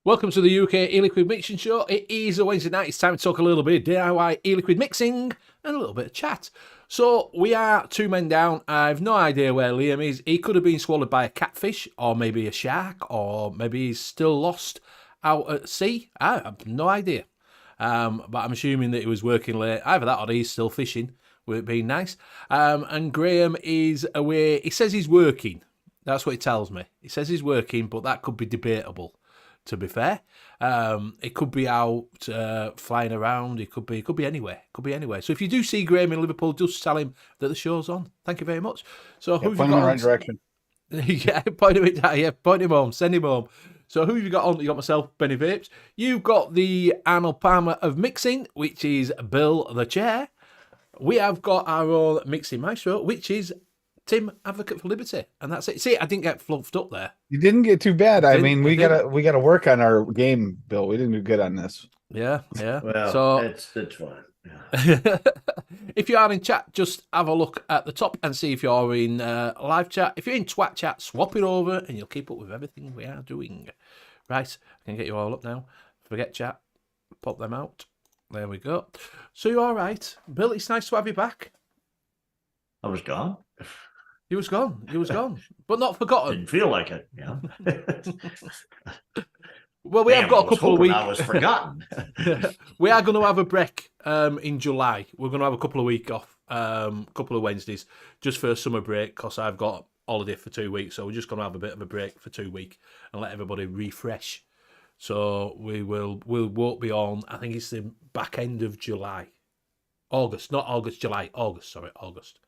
Welcome to the U.K.E-liquid Mixing Show. It is a Wednesday night. It's time to talk a little bit of DIY e-liquid mixing and a little bit of chat. So we are 2 men down. I've no idea where Liam is. He could have been swallowed by a catfish or maybe a shark or maybe he's still lost out at sea. I have no idea. But I'm assuming that he was working late. Either that or he's still fishing, with it being nice. And Graham is away. He says he's working. That's what he tells me. He says he's working, but that could be debatable. To be fair, it could be out flying around. It could be anywhere. So if you do see Graham in Liverpool, just tell him that the show's on. Thank you very much. So who've you got? In the right direction. Yeah, point him down. Yeah, point him home. Send him home. So who have you got on? You got myself, Benny Vapes. You've got the Arnold Palmer of mixing, which is Bill the Chair. We have got our own mixing maestro, which is Tim, Advocate for Liberty, and that's it. See, I didn't get fluffed up there. You didn't get too bad. I mean, we gotta work on our game, Bill. We didn't do good on this. Yeah. Well, so it's fine. Yeah. If you are in chat, just have a look at the top and see if you're in live chat. If you're in twat chat, swap it over and you'll keep up with everything we are doing. Right, I can get you all up now. Forget chat, pop them out. There we go. So you're all right, Bill. It's nice to have you back. I was gone. You was gone, but not forgotten. Didn't feel like it. Yeah. Well, we have got a couple of weeks. I was forgotten. We are going to have a break in July. We're going to have a couple of weeks off, couple of Wednesdays, just for a summer break, because I've got holiday for 2 weeks. So we're just going to have a bit of a break for 2 weeks and let everybody refresh. So we won't be on. I think it's the back end of July, August, not August, July, August. Sorry, August.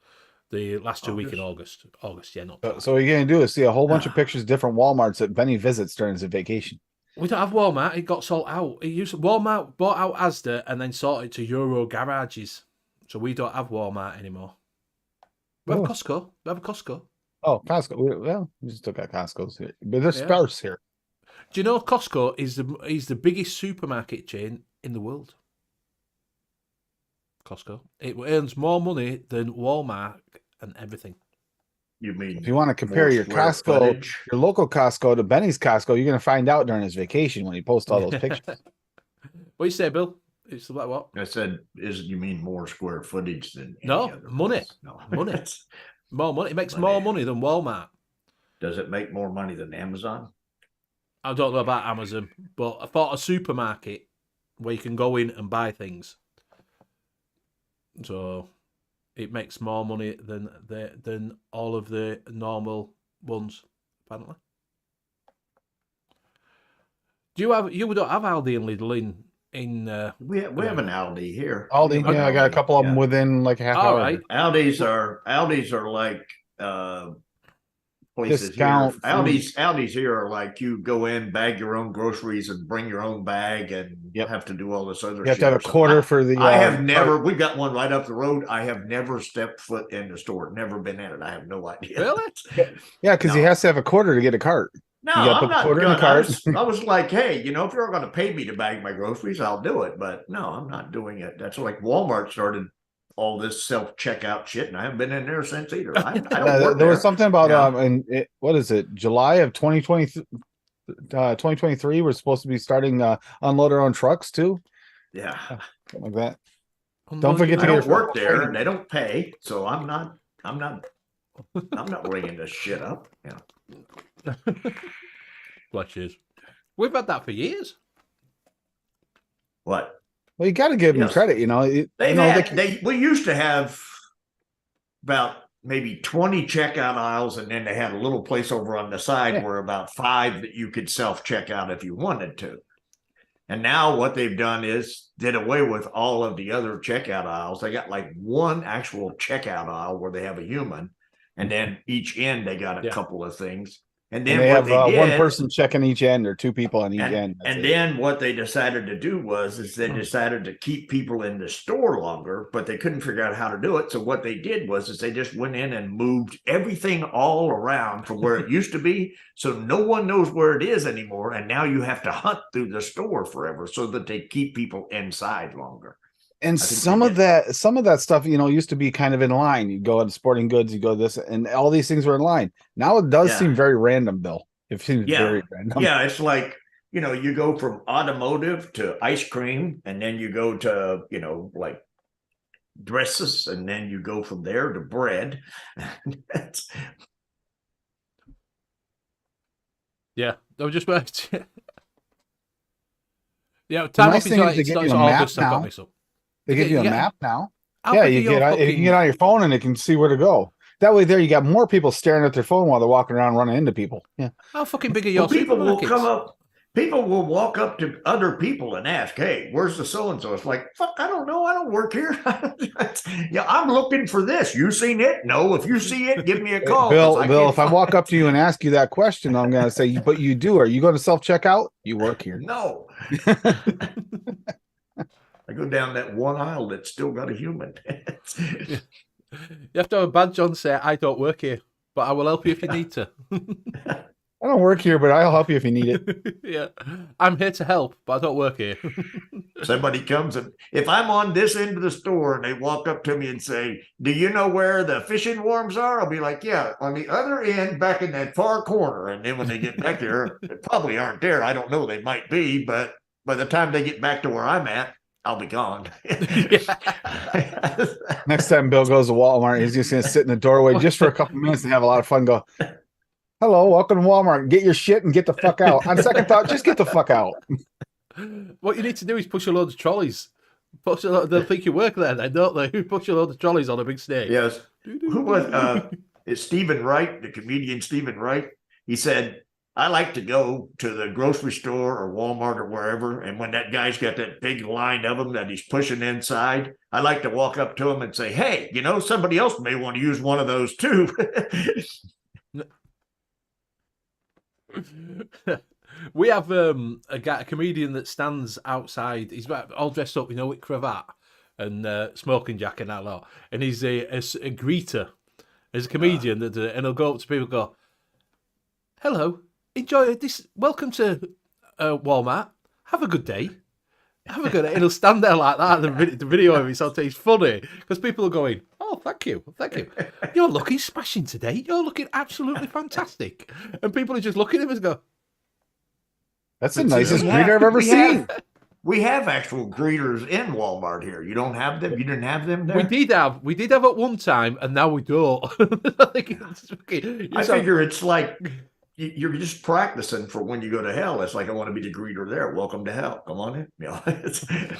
The last 2 weeks in August. August, yeah, not. So what you're gonna do is see a whole bunch of pictures of different Walmarts that Benny visits during his vacation. We don't have Walmart. It got sold out. Walmart bought out Asda and then sold it to Euro garages. So we don't have Walmart anymore. We have Costco. We have a Costco. Oh, Costco. We still got Costco's here, but they're sparse here. Do you know Costco is the biggest supermarket chain in the world? Costco. It earns more money than Walmart and everything. You mean if you want to compare your Costco, footage? Your local Costco to Benny's Costco, you're going to find out during his vacation when he posts all those pictures. What you say, Bill? It's like what? I said, you mean more square footage than no any other money? place? No, money. More money. It makes more money than Walmart. Does it make more money than Amazon? I don't know about Amazon, but I thought a supermarket where you can go in and buy things. So it makes more money than all of the normal ones, apparently. You don't have Aldi and Lidl in we have an Aldi here. Aldi, yeah, I got a couple of them within like a half hour. Right. Aldi's are like places discount here. Aldi's here are like you go in, bag your own groceries, and bring your own bag, and have to do all this other. You have to have a quarter for the. I have never. We've got one right up the road. I have never stepped foot in the store. Never been in it. I have no idea. Really? Yeah, because he has to have a quarter to get a cart. No, I'm not gonna. I was like, hey, if you're going to pay me to bag my groceries, I'll do it. But no, I'm not doing it. That's like Walmart started all this self-checkout shit, and I haven't been in there since either. I don't work there was something about what is it? July of 2023. We're supposed to be starting unload our own trucks too. Yeah, something like that. Don't forget to get work there, and they don't pay, so I'm not ringing this shit up. Yeah. Bless you. We've had that for years. What? Well, you got to give them credit, we used to have about maybe 20 checkout aisles, and then they had a little place over on the side where about 5 that you could self-check out if you wanted to. And now what they've done is did away with all of the other checkout aisles. They got like one actual checkout aisle where they have a human, and then each end they got a couple of things. And then they have one person checking each end or 2 people on each end. And then what they decided to do was they decided to keep people in the store longer, but they couldn't figure out how to do it. So what they did was they just went in and moved everything all around from where it used to be. So no one knows where it is anymore. And now you have to hunt through the store forever so that they keep people inside longer. And some of that stuff, used to be kind of in line. You go to sporting goods, you go this, and all these things were in line. Now it does seem very random, Bill. It seems very random. Yeah, it's like, you go from automotive to ice cream, and then you go to, like dresses, and then you go from there to bread. Yeah, I was just about to... Yeah, time off is like, it's August, I've got me some. They give you a map now. You can get on your phone and it can see where to go. That way, you got more people staring at their phone while they're walking around running into people. Yeah. How fucking big are your people will people will walk up to other people and ask, "Hey, where's the so and so?" It's like, fuck, I don't know. I don't work here. Yeah, I'm looking for this. You seen it? No. If you see it, give me a call. Bill, if I walk up to you and ask you that question, I'm gonna say, "But you do? Are you going to self-checkout? You work here?" No. I go down that one aisle that's still got a human. You have to have a badge on, say, "I don't work here, but I will help you if you need to." I don't work here, but I'll help you if you need it. Yeah, I'm here to help, but I don't work here. Somebody comes and if I'm on this end of the store and they walk up to me and say, "Do you know where the fishing worms are?" I'll be like, "Yeah, on the other end, back in that far corner." And then when they get back there, they probably aren't there. I don't know. They might be, but by the time they get back to where I'm at, I'll be gone. Next time Bill goes to Walmart, he's just going to sit in the doorway just for a couple minutes and have a lot of fun. Go, "Hello, welcome to Walmart. Get your shit and get the fuck out." On second thought, just get the fuck out. What you need to do is push a load of trolleys. They'll think you work there, then, don't they? Push a load of trolleys on a big stage. Yes. Who was it's Stephen Wright, the comedian Stephen Wright. He said, "I like to go to the grocery store or Walmart or wherever, and when that guy's got that big line of them that he's pushing inside, I like to walk up to him and say, 'Hey, you know, somebody else may want to use one of those too.'" We have a comedian that stands outside. He's all dressed up, with cravat and smoking jacket and that lot. And he's a greeter. He's a comedian and he'll go up to people and go, "Hello, enjoy this. Welcome to Walmart. Have a good day. Have a good day." And he'll stand there like that. The video of it, it's funny because people are going, "Oh, thank you. You're looking smashing today. You're looking absolutely fantastic." And people are just looking at him and go, "That's the nicest greeter I've ever seen." We have actual greeters in Walmart here. You don't have them? You didn't have them there? We did have at one time, and now we don't. I figure it's like you're just practicing for when you go to hell. It's like, I want to be the greeter there. Welcome to hell. Come on in. The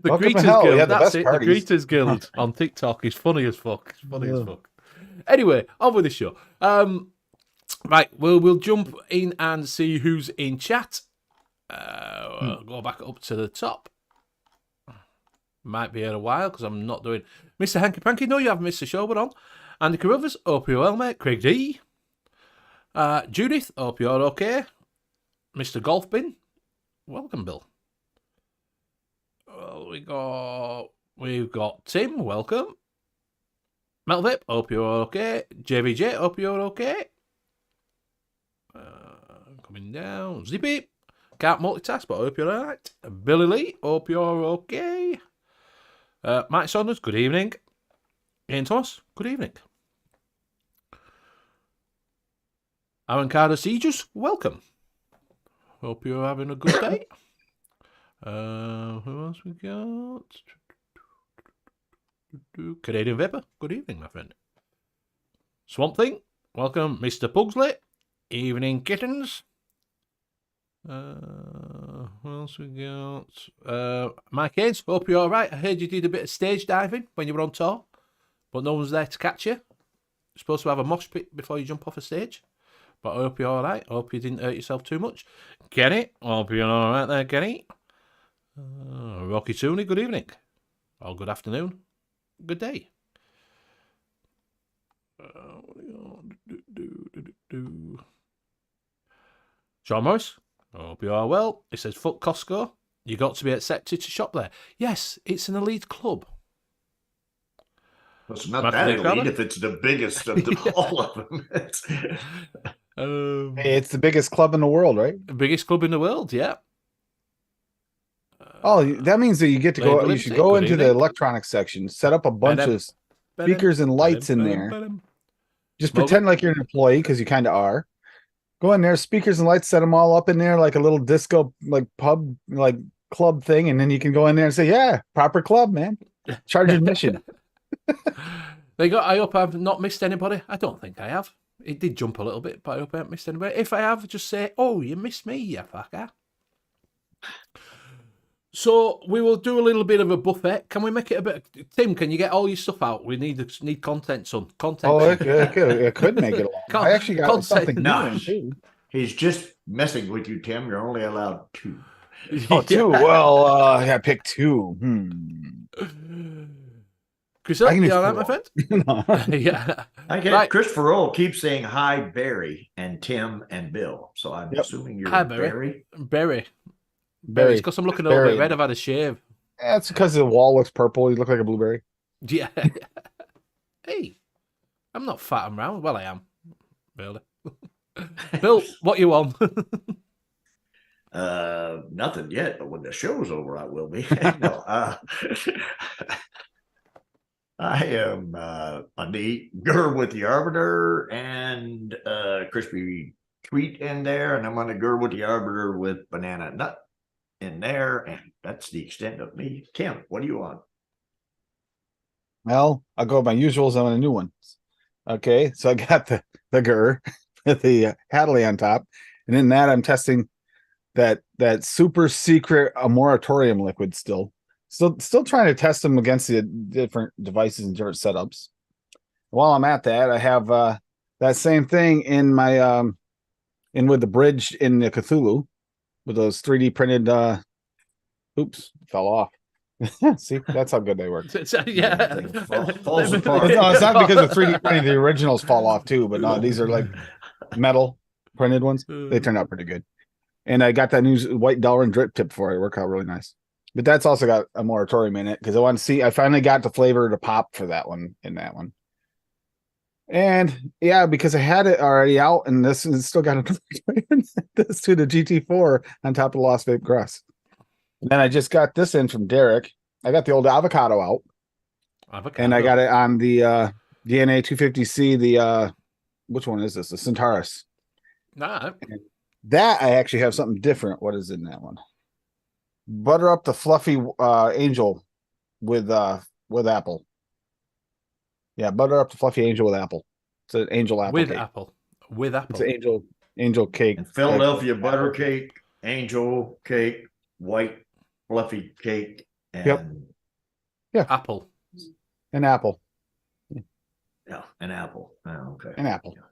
Welcome Greeters hell. Guild. Yeah, That's it. parties. The Greeters Guild on TikTok is funny as fuck. As fuck. Anyway, on with the show. Right, we'll jump in and see who's in chat. Go back up to the top. Might be here a while because I'm not doing Mr. Hanky Panky. No, you haven't missed the show. We're on. Andy Carruthers, hope you're well, mate. Craig D. Judith, hope you're okay. Mr. Golf Bin, welcome, Bill. Well, we've got Tim, welcome. Melvip, hope you're okay. JVJ, hope you're okay. Coming down. Zippy, can't multitask, but I hope you're alright. Billy Lee, hope you're okay. Mike Saunders, good evening. Ian Thomas, good evening. Aaron Carter Sieges, welcome. Hope you're having a good day. Who else we got? Canadian Vapor, good evening, my friend. Swamp Thing, welcome. Mr. Pugsley, evening, kittens. Who else we got? Mike Haynes, hope you're alright. I heard you did a bit of stage diving when you were on tour, but no one's there to catch you. You're supposed to have a mosh pit before you jump off a stage. But I hope you're alright. I hope you didn't hurt yourself too much. Kenny, hope you're alright there, Kenny. Rocky Tooney, good evening. Or good afternoon. Good day. Sean Morris, hope you are well. It says, fuck Costco. You got to be accepted to shop there. Yes, it's an elite club. It's not that elite if it's the biggest of them, all of them. It's the biggest club in the world, right? The biggest club in the world, yeah. That means that you get to go. You should go into the electronics section, set up a bunch of speakers and lights in there. Just pretend like you're an employee because you kind of are. Go in there, speakers and lights, set them all up in there like a little disco, like pub, like club thing, and then you can go in there and say, "Yeah, proper club, man. Charge admission." I hope I've not missed anybody. I don't think I have. It did jump a little bit, but I hope I haven't missed anybody. If I have, just say, "Oh, you missed me, you fucker." So we will do a little bit of a buffet. Can we make it a bit? Tim, can you get all your stuff out? We need content, son. Content. Oh, it could make it long. I actually got something new too. He's just messing with you, Tim. You're only allowed 2. Oh, 2. Well, I got to pick 2. Chris, you all right, my friend? Yeah. Right. Christopher O keeps saying hi, Barry, and Tim and Bill. So I'm assuming you're Barry. Barry. It's because I'm looking a little bit red. I've had a shave. That's because the wall looks purple. You look like a blueberry. Yeah. Hey, I'm not fat and round. Well, I am. Really. Bill, what you on? Nothing yet, but when the show's over, I will be. No, I am a neat girl with the arbiter and crispy tweet in there, and I'm on a girl with the arbiter with banana nut in there, and that's the extent of me. Tim, what do you want? Well, I'll go with my usuals on a new one. Okay, so I got the Gur with the Hadley on top, and in that I'm testing that super secret moratorium liquid still trying to test them against the different devices and different setups. While I'm at that, I have that same thing in my in with the bridge in the Cthulhu with those 3D printed oops, fell off. See, that's how good they work. Yeah. Falls apart. No, it's not because the 3D printing, the originals fall off too, but no, these are like metal printed ones. They turn out pretty good. And I got that new white Delrin drip tip for it. Work out really nice. But that's also got a moratorium in it because I want to see. I finally got the flavor to pop for that one in that one. And yeah, because I had it already out, and this is still got this to the GT4 on top of the Lost Vape Grass. And then I just got this in from Derek. I got the old avocado out. And I got it on the DNA 250C. The which one is this? The Centaurus. Nah. And that I actually have something different. What is in that one? Butter up the fluffy angel with apple. Yeah, butter up the fluffy angel with apple. It's an angel apple with cake. Apple. With apple. It's an angel cake. And Philadelphia butter cake, angel cake, white fluffy cake, and apple. An apple. Yeah, an apple. Oh, okay. An apple. Yeah.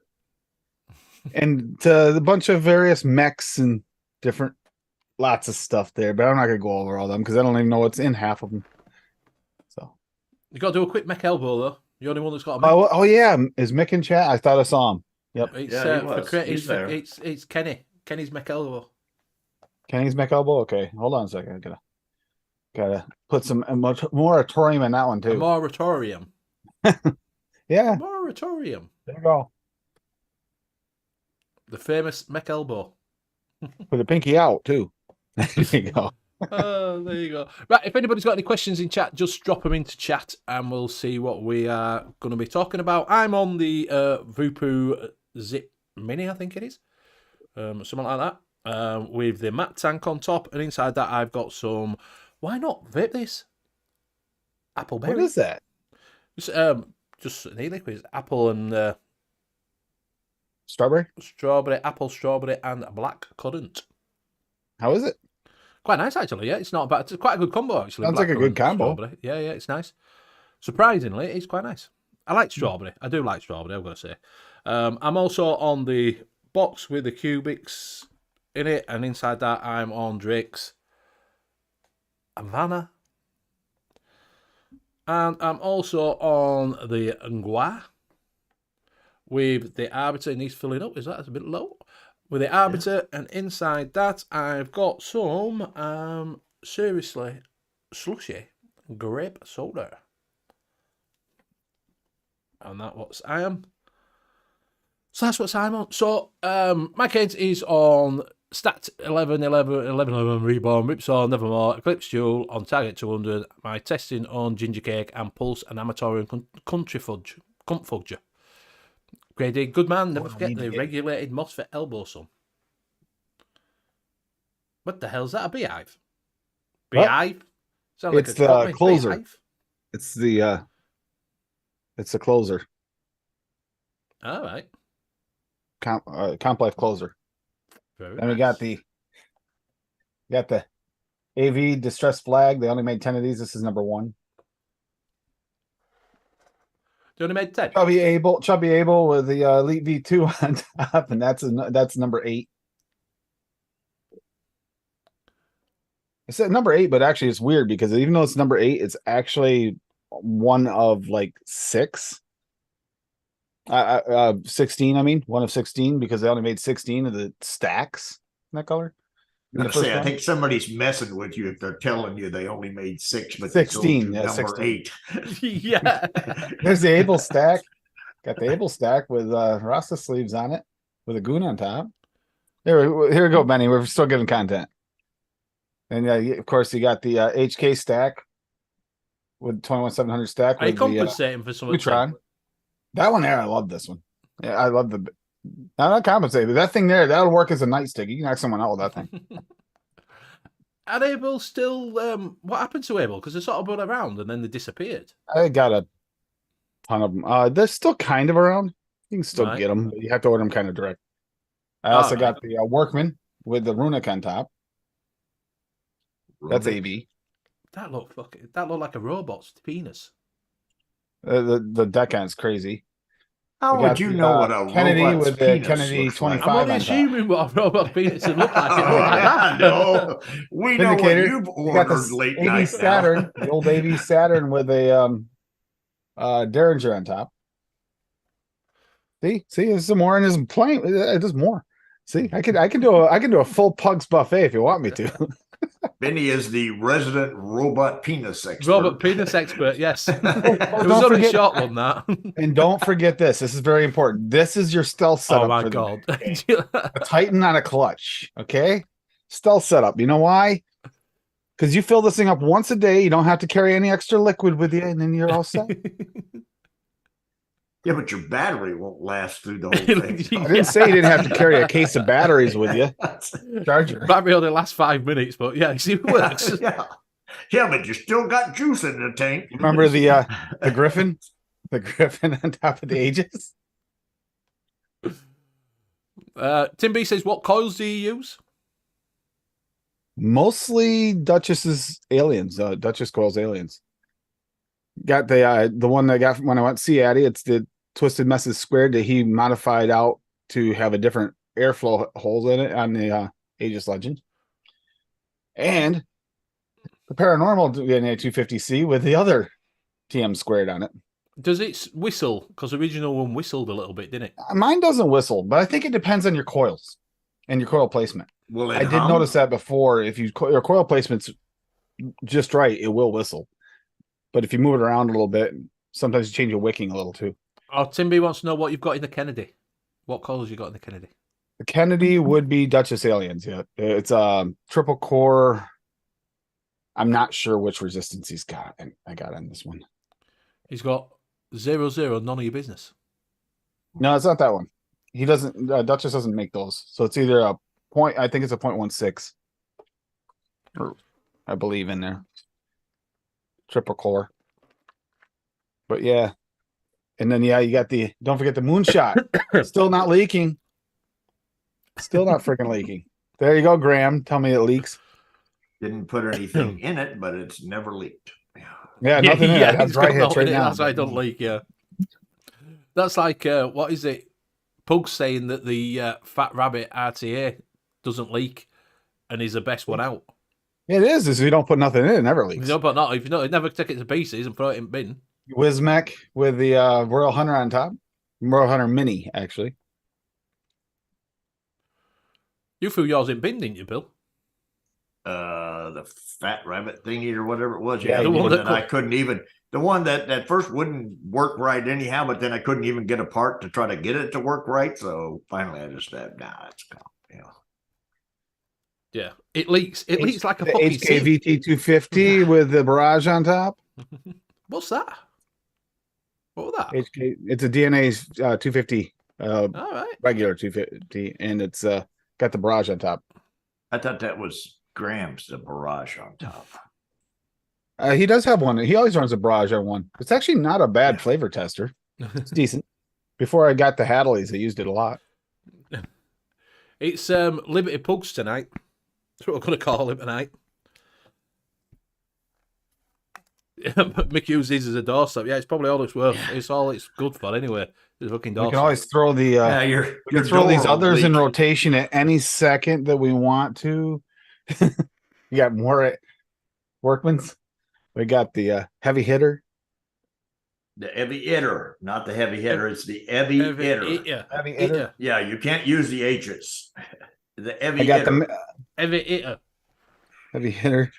And a bunch of various mechs and different lots of stuff there, but I'm not gonna go over all them because I don't even know what's in half of them. So you got to do a quick mech elbow though. You're the only one that's got a mech. Oh yeah, is Mick in chat? I thought I saw him. Yep. It's Kenny. Kenny's mech elbow. Kenny's mech elbow. Okay, hold on a second. I gotta put some moratorium in that one too. A moratorium. Yeah. Moratorium. There you go. The famous mech elbow. Put the pinky out too. There you go. Oh, there you go. Right, if anybody's got any questions in chat, just drop them into chat and we'll see what we are going to be talking about. I'm on the Vupu Zip Mini, I think it is. Something like that. With the matte tank on top, and inside that I've got some, why not vape this? Apple berry. What is that? Just an e-liquid. Apple and strawberry? Apple, strawberry, and black currant. How is it? Quite nice, actually. Yeah, it's not bad. It's quite a good combo, actually. Sounds like a good combo. Strawberry. Yeah, it's nice. Surprisingly, it's quite nice. I like strawberry. I do like strawberry, I've got to say. I'm also on the box with the cubics in it, and inside that I'm on Drake's Havana. And I'm also on the Ngwa with the Arbiter. It needs filling up. Is that a bit low? With the Arbiter, and inside that I've got some seriously slushy grape soda. And that's what I am. So that's what I'm on. So my cadence is on Stat 11, Reborn, Ripsaw, Nevermore, Eclipse Jewel on Target 200. My testing on Ginger Cake and Pulse and Amatorium Country Fudge. Cunt Fudger. Grade good man, never forget the regulated MOSFET elbow sum. What the hell's that? A beehive? Beehive? It's the closer. Beehive? It's the closer. All right. Complex closer. Very then nice. We got the AV distress flag. They only made 10 of these. This is number 1. You only made 10? Chubby Able with the Elite V2 on top, and that's number 8. I said number 8, but actually it's weird because even though it's number 8, it's actually one of like 6. 16, I mean, one of 16 because they only made 16 of the stacks in that color. I think somebody's messing with you if they're telling you they only made 6, but 16, number 16. 8. Yeah. There's the Able stack. Got the Able stack with Rasta sleeves on it with a goon on top. Here we go, Benny. We're still giving content. And of course, you got the HK stack with 21700 stack. Are you compensating for some Neutron? That one there, I love this one. Yeah, I love the. I'm not compensating. That thing there, that'll work as a nightstick. You can knock someone out with that thing. Are Able still? What happened to Able? Because they sort of been around and then they disappeared. I got a ton of them. They're still kind of around. You can still get them, but you have to order them kind of direct. I also got the Workman with the runic on top. That's AB. That looked like a robot's penis. The deck end's crazy. How would you know what a Kennedy robot's with the penis Kennedy 25? I'm only assuming what a robot's penis would look like. It looked like that. No, we know what you've ordered late night. Saturn, the old AV Saturn with a Derringer on top. See, there's some more in his plane. There's more. See, I can do a full Pugs buffet if you want me to. Benny is the resident robot penis expert. Robot penis expert, yes. It was only a short one, that. And don't forget this. This is very important. This is your stealth setup. Oh my god! A Titan on a clutch. Okay, stealth setup. You know why? Because you fill this thing up once a day. You don't have to carry any extra liquid with you, and then you're all set. Yeah, but your battery won't last through the whole thing. I didn't say you didn't have to carry a case of batteries with you. Charger. Battery only lasts 5 minutes, but yeah, it works. Yeah, but you still got juice in the tank. Remember the Griffin? The Griffin on top of the Aegis? Tim B says, what coils do you use? Mostly Duchess's aliens. Duchess coils aliens. Got the one I got when I went to see Addy. It's the Twisted Messes Squared that he modified out to have a different airflow holes in it on the Aegis Legend. And the Paranormal DNA 250C with the other TM Squared on it. Does it whistle? Because the original one whistled a little bit, didn't it? Mine doesn't whistle, but I think it depends on your coils and your coil placement. I did notice that before. If your coil placement's just right, it will whistle. But if you move it around a little bit, sometimes you change your wicking a little too. Oh, Tim B wants to know what you've got in the Kennedy. What coils you got in the Kennedy? The Kennedy would be Duchess Aliens. Yeah, it's triple core. I'm not sure which resistance he's got, and I got on this one. He's got 0-0. None of your business. No, it's not that one. He doesn't. Duchess doesn't make those, so it's either a point. I think it's a 0.16, or I believe in there. Triple core. But yeah. And then you got don't forget the moonshot. Still not leaking. Still not freaking leaking. There you go, Graham. Tell me it leaks. Didn't put anything in it, but it's never leaked. Yeah, nothing in it. I have dry hits right now. That's why I don't leak, yeah. That's like, what is it? Pug's saying that the Fat Rabbit RTA doesn't leak and is the best one out. It is if you don't put nothing in it, never leaks. If you don't, never take it to pieces and throw it in bin. Wismec with the Royal Hunter on top. Royal Hunter Mini, actually. You threw yours in bin, didn't you, Bill? The Fat Rabbit thingy or whatever it was. Yeah, the one that I couldn't even. The one that first wouldn't work right anyhow, but then I couldn't even get apart to try to get it to work right. So finally, I just said, "Nah, it's gone." Yeah, it leaks. It leaks like a fucking HKVT 250 with the barrage on top. What's that? What was that? It's a DNA's 250. All right. Regular 250, and it's got the barrage on top. I thought that was Graham's, the barrage on top. He does have one. He always runs a barrage on one. It's actually not a bad flavor tester. It's decent. Before I got the Hadleys, I used it a lot. It's Liberty Pugs tonight. That's what we're going to call him tonight. Mick uses these as a doorstop. Yeah, it's probably all it's worth. It's all it's good for anyway. It's fucking doorstop. We can always throw the we can throw these others in rotation at any second that we want to. You got more Workmans. We got the heavy hitter. The heavy hitter, not the heavy hitter. It's the heavy hitter. Heavy hitter. Yeah, you can't use the H's. The heavy hitter. Heavy hitter. Heavy hitter.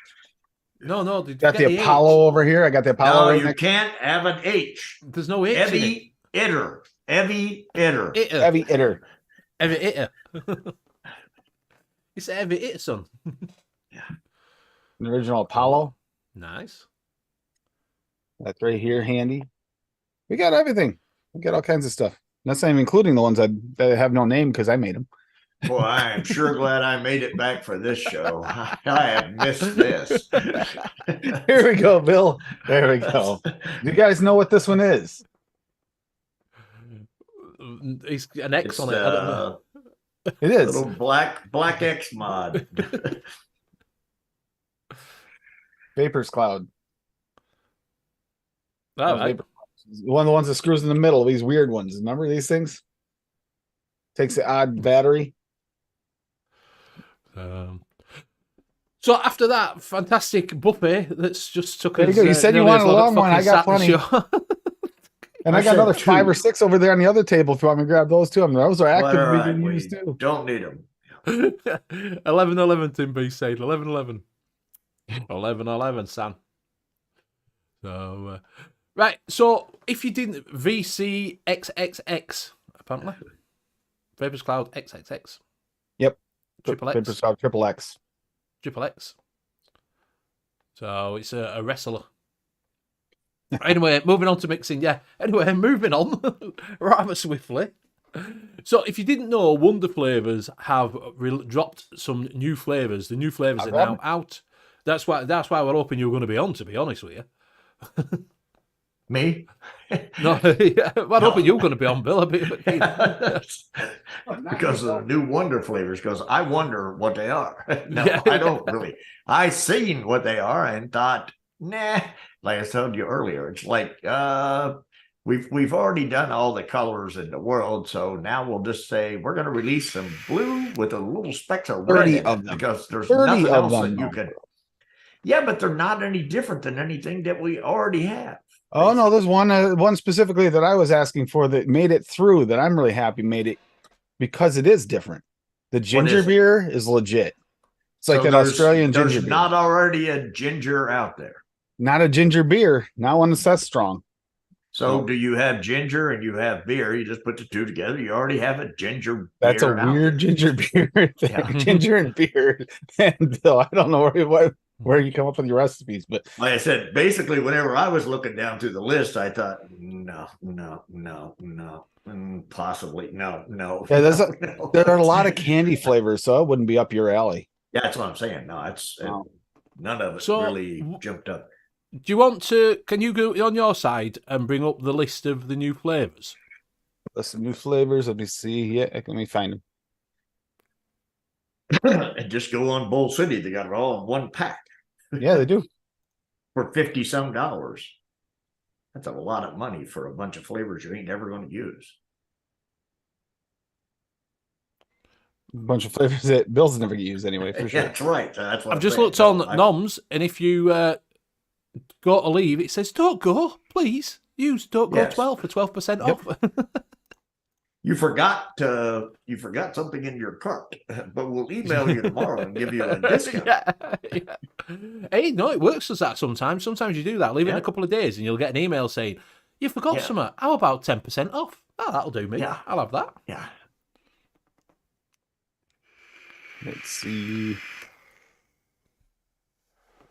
No. Got the Apollo over here. I got the Apollo. No, you can't have an H. There's no H. Heavy hitter. Heavy hitter. Heavy hitter. Heavy hitter. It's a heavy hitter, son. Yeah. An original Apollo. Nice. That's right here, handy. We got everything. We got all kinds of stuff. That's not even including the ones that have no name because I made them. Boy, I am sure glad I made it back for this show. I have missed this. Here we go, Bill. There we go. You guys know what this one is? It's an X on it. I don't know. It is. Little black X mod. Vapors Cloud. All right. One of the ones that screws in the middle, these weird ones. Remember these things? Takes the odd battery. So after that fantastic buffet that's just took us. You said you wanted a long one. I got plenty. And I got another 5 or 6 over there on the other table if you want me to grab those too. I mean, those are actively being used too. Don't need them. 11-11, Tim B said. 11-11. 11-11, Sam. So, right. So if you didn't, VCXXX, apparently. Vapors Cloud XXX. Yep. Triple X. Vapors Cloud Triple X. Triple X. So it's a wrestler. Anyway, moving on to mixing. Yeah. Anyway, moving on rather swiftly. So if you didn't know, Wonder Flavors have dropped some new flavors. The new flavors are now out. That's why we're hoping you're going to be on, to be honest with you. Me? No, yeah, well, I'm hoping you're going to be on, Bill. Because of the new Wonder flavors, because I wonder what they are. No, yeah. I don't really. I seen what they are and thought, nah, like I told you earlier, it's like we've already done all the colors in the world, so now we'll just say we're going to release some blue with a little specks of red in it, because there's nothing else that you can. Yeah, but they're not any different than anything that we already have. Oh no, there's one specifically that I was asking for that made it through that I'm really happy made it because it is different. The ginger beer is legit. It's like an Australian ginger beer. There's not already a ginger out there. Not a ginger beer. Not one that's that strong. So do you have ginger and you have beer? You just put the two together. You already have a ginger That's beer. That's a weird ginger beer thing. Yeah. Ginger and beer. And I don't know where you come up with your recipes, but like I said, basically whenever I was looking down through the list, I thought no, possibly no. Yeah, there are a lot of candy flavors, so it wouldn't be up your alley. Yeah, that's what I'm saying. No, it's none of it really jumped up. Do you want to? Can you go on your side and bring up the list of the new flavors? List of new flavors. Let me see. Yeah, let me find them. And just go on Bowl City. They got it all in one pack. Yeah, they do. For $50-some. That's a lot of money for a bunch of flavors you ain't never going to use. A bunch of flavors that Bill's never used anyway, for sure. That's right. That's what I've just looked on Noms, and if you go to leave, it says don't go, please. Use don't go 12 for 12% off. You forgot something in your cart, but we'll email you tomorrow and give you a discount. Yeah. Hey, no, it works as that sometimes. Sometimes you do that. Leave it in a couple of days and you'll get an email saying, you forgot something. How about 10% off? Oh, that'll do me. Yeah. I'll have that. Yeah. Let's see.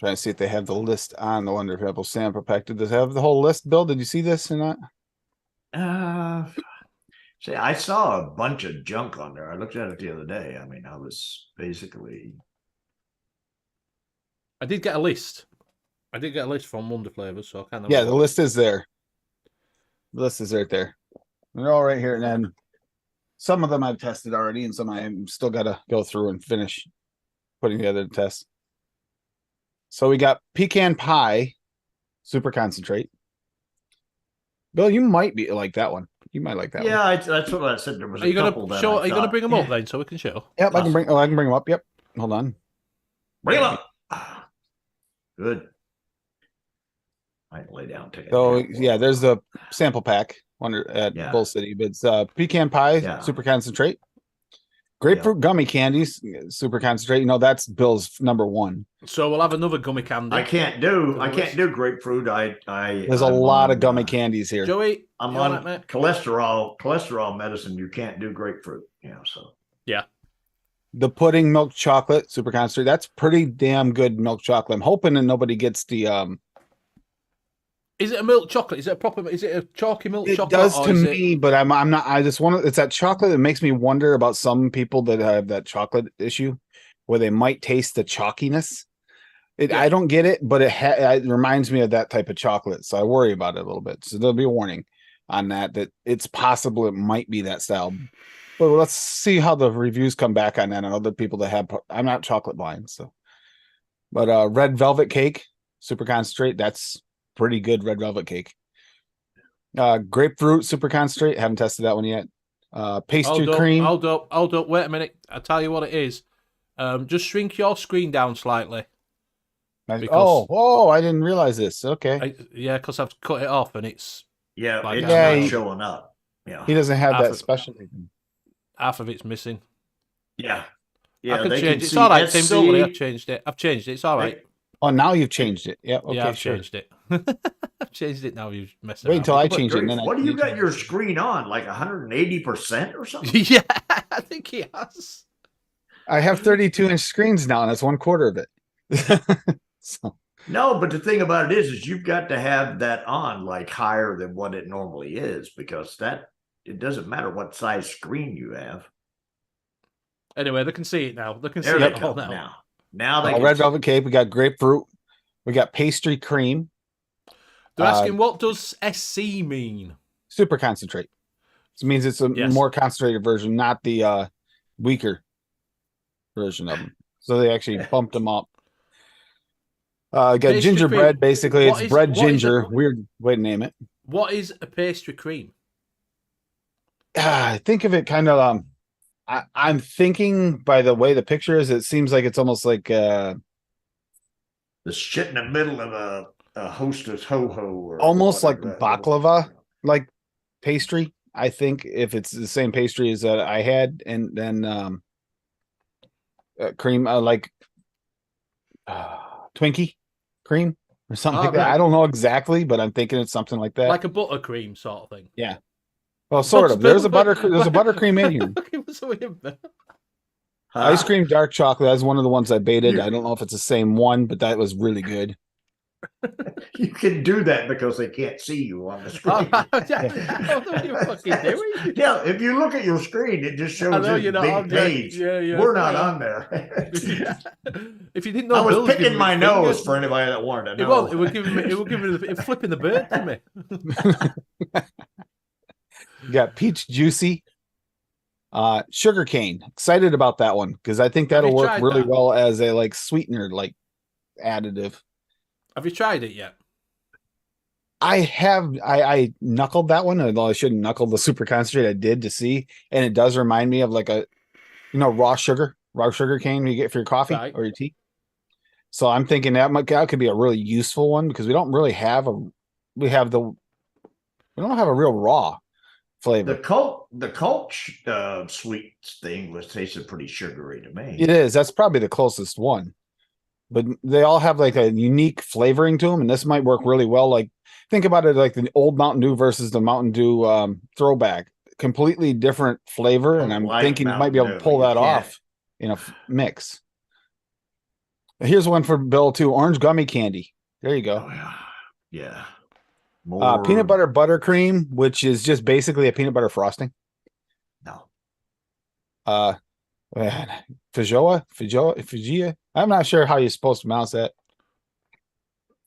Trying to see if they have the list on the Wonder Pebble sample pack. Did this have the whole list, Bill? Did you see this or not? See, I saw a bunch of junk on there. I looked at it the other day. I mean, I was basically. I did get a list. I did get a list from Wonder Flavors, so I kind of. Yeah, the list is there. The list is right there. They're all right here, and then some of them I've tested already, and some I'm still got to go through and finish putting together the test. So we got pecan pie. super concentrate. Bill, you might be like that one. You might like that one. Yeah, that's what I said. There was Are you a couple gonna that Are you gonna bring them up then so we can show? Yep, I can bring. Oh, I can bring them up. Yep. Hold on. Bring them up. Good. I can lay down. Take So yeah, there's the sample pack at Bull City. But it's pecan pie, super concentrate. Grapefruit gummy candies, super concentrate. You know, that's Bill's number one. So we'll have another gummy candy. I can't do grapefruit. There's a lot of gummy candies here. Joey, I'm on cholesterol medicine. You can't do grapefruit. So the pudding milk chocolate, super concentrate. That's pretty damn good milk chocolate. I'm hoping that nobody gets the Is it a milk chocolate? Is it a proper? Is it a chalky milk chocolate? It does to me, but I'm not. I just want to. It's that chocolate that makes me wonder about some people that have that chocolate issue, where they might taste the chalkiness. I don't get it, but it reminds me of that type of chocolate, so I worry about it a little bit. So there'll be a warning on that it's possible it might be that style. But let's see how the reviews come back on that and other people that have. I'm not chocolate blind, so. But red velvet cake, super concentrate. That's pretty good red velvet cake. Grapefruit super concentrate. Haven't tested that one yet. Pastry cream. Hold up. Wait a minute. I'll tell you what it is. Just shrink your screen down slightly. I didn't realize this. Okay. Because I've cut it off and it's it's not showing up. Yeah. He doesn't have that special. Half of it's missing. Yeah. I can change it. It's all right, Tim. Don't worry. I've changed it. It's all right. Oh, now you've changed it. Yeah. Okay. I've changed it. I've changed it now. You've messed Wait until I change it. And then what do you got your screen on? Like 180% or something? Yeah, I think he has. I have 32-inch screens now, and that's 1/4 of it. So. No, but the thing about it is you've got to have that on like higher than what it normally is, because it doesn't matter what size screen you have. Anyway, they can see it now. They can see it all now. Now they red velvet cake. We got grapefruit. We got pastry cream. They're asking, what does SC mean? Super concentrate. It means it's a more concentrated version, not the weaker version of them. So they actually bumped them up. Got gingerbread. Basically, it's bread ginger. Weird way to name it. What is a pastry cream? I think of it kind of. I'm thinking by the way the picture is, it seems like it's almost like the shit in the middle of a hostess ho-ho, or almost like baklava, like pastry. I think if it's the same pastry as I had, and then cream, like Twinkie cream or something like that. I don't know exactly, but I'm thinking it's something like that, like a buttercream sort of thing. Yeah. Well, sort of. There's a buttercream in here. Ice cream dark chocolate. That's one of the ones I baited. I don't know if it's the same one, but that was really good. You can do that because they can't see you on the screen. Yeah, if you look at your screen, it just shows this big page. We're not on there. If you didn't know, I was picking my nose for anybody that wanted to know. It would give me flipping the bird to me. You got peach juicy, sugar cane. Excited about that one because I think that'll work really well as a sweetener, additive. Have you tried it yet? I have. I knuckled that one, although I shouldn't knuckle the super concentrate. I did to see, and it does remind me of raw sugar cane you get for your coffee or your tea. So I'm thinking that could be a really useful one because we don't really have we don't have a real raw flavor. The Colch sweets thing tasted pretty sugary to me. It is. That's probably the closest one. But they all have a unique flavoring to them, and this might work really well. Think about it like the old Mountain Dew versus the Mountain Dew throwback. Completely different flavor, and I'm thinking you might be able to pull that off in a mix. Here's one for Bill too. Orange gummy candy. There you go. Oh, yeah. Peanut butter buttercream, which is just basically a peanut butter frosting. No. Feijoa. I'm not sure how you're supposed to pronounce that.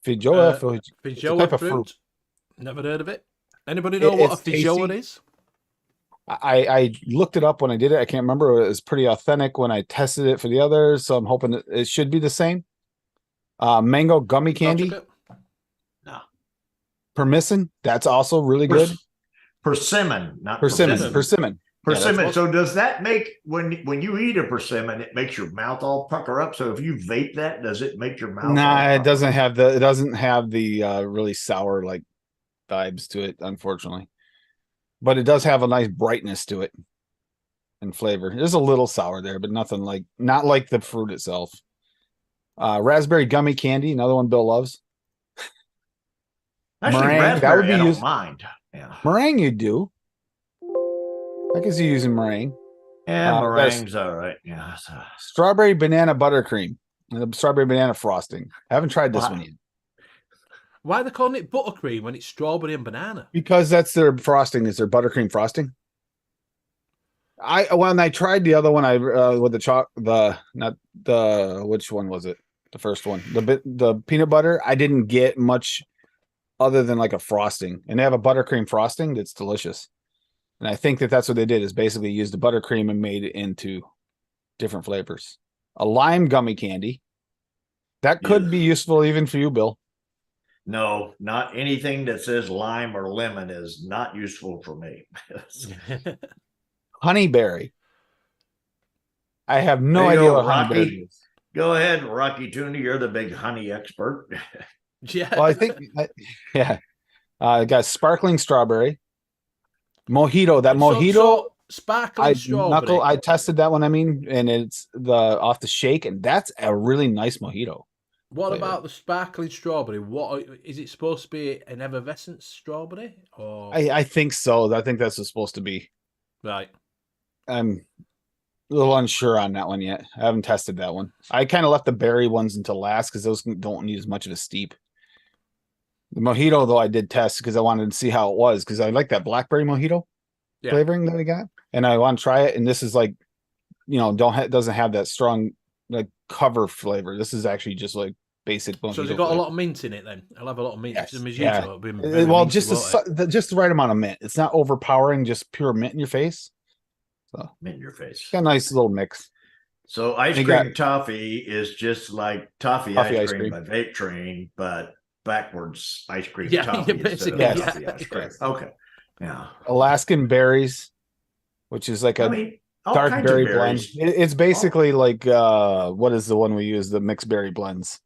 Feijoa. Feijoa fruit. Never heard of it. Anybody know what a feijoa is? I looked it up when I did it. I can't remember. It was pretty authentic when I tested it for the others, so I'm hoping it should be the same. Mango gummy candy. Persimmon. That's also really good. Persimmon, not persimmon. Persimmon. Persimmon. Yeah, so does that make when you eat a persimmon, it makes your mouth all pucker up? So if you vape that, does it make your mouth? Nah, it doesn't have the really sour like vibes to it, unfortunately. But it does have a nice brightness to it and flavor. There's a little sour there, but not like the fruit itself. Raspberry gummy candy, another one Bill loves. Actually, meringue, raspberry, that would be I don't mind. Yeah. Meringue you do. I can see you using meringue. Yeah, meringue's all right. Yeah. Strawberry banana buttercream. Strawberry banana frosting. I haven't tried this one yet. Why are they calling it buttercream when it's strawberry and banana? Because that's their frosting. Is their buttercream frosting? When I tried the other one, with which one was it? The first one, the peanut butter. I didn't get much other than like a frosting, and they have a buttercream frosting that's delicious. And I think that's what they did, is basically use the buttercream and made it into different flavors. A lime gummy candy. That could be useful even for you, Bill. No, not anything that says lime or lemon is not useful for me. Honeyberry. I have no idea what honeyberry is. Go ahead, Rocky Tuna. You're the big honey expert. Yeah. Well, I think, I got sparkling strawberry. Mojito. That mojito. Sparkling strawberry. I tested that one, and it's off the shake, and that's a really nice mojito. What about the sparkling strawberry? What is it supposed to be? An effervescent strawberry? Or I think so. I think that's what's supposed to be. Right. I'm a little unsure on that one yet. I haven't tested that one. I kind of left the berry ones until last because those don't need as much of a steep. The mojito, though, I did test because I wanted to see how it was, because I like that blackberry mojito flavoring that I got, and I want to try it. And this is like, doesn't have that strong like cover flavor. This is actually just like basic mojito. So it's got a lot of mint in it. Then I'll have a lot of mint. Yes. Just the right amount of mint. It's not overpowering. Just pure mint in your face. So mint in your face. Got a nice little mix. So ice cream toffee is just like toffee ice cream by Vape Train, but backwards ice cream toffee instead of toffee ice cream. Okay. Yeah. Alaskan berries, which is like dark berry blend. It's basically like what is the one we use? The mixed berry blends.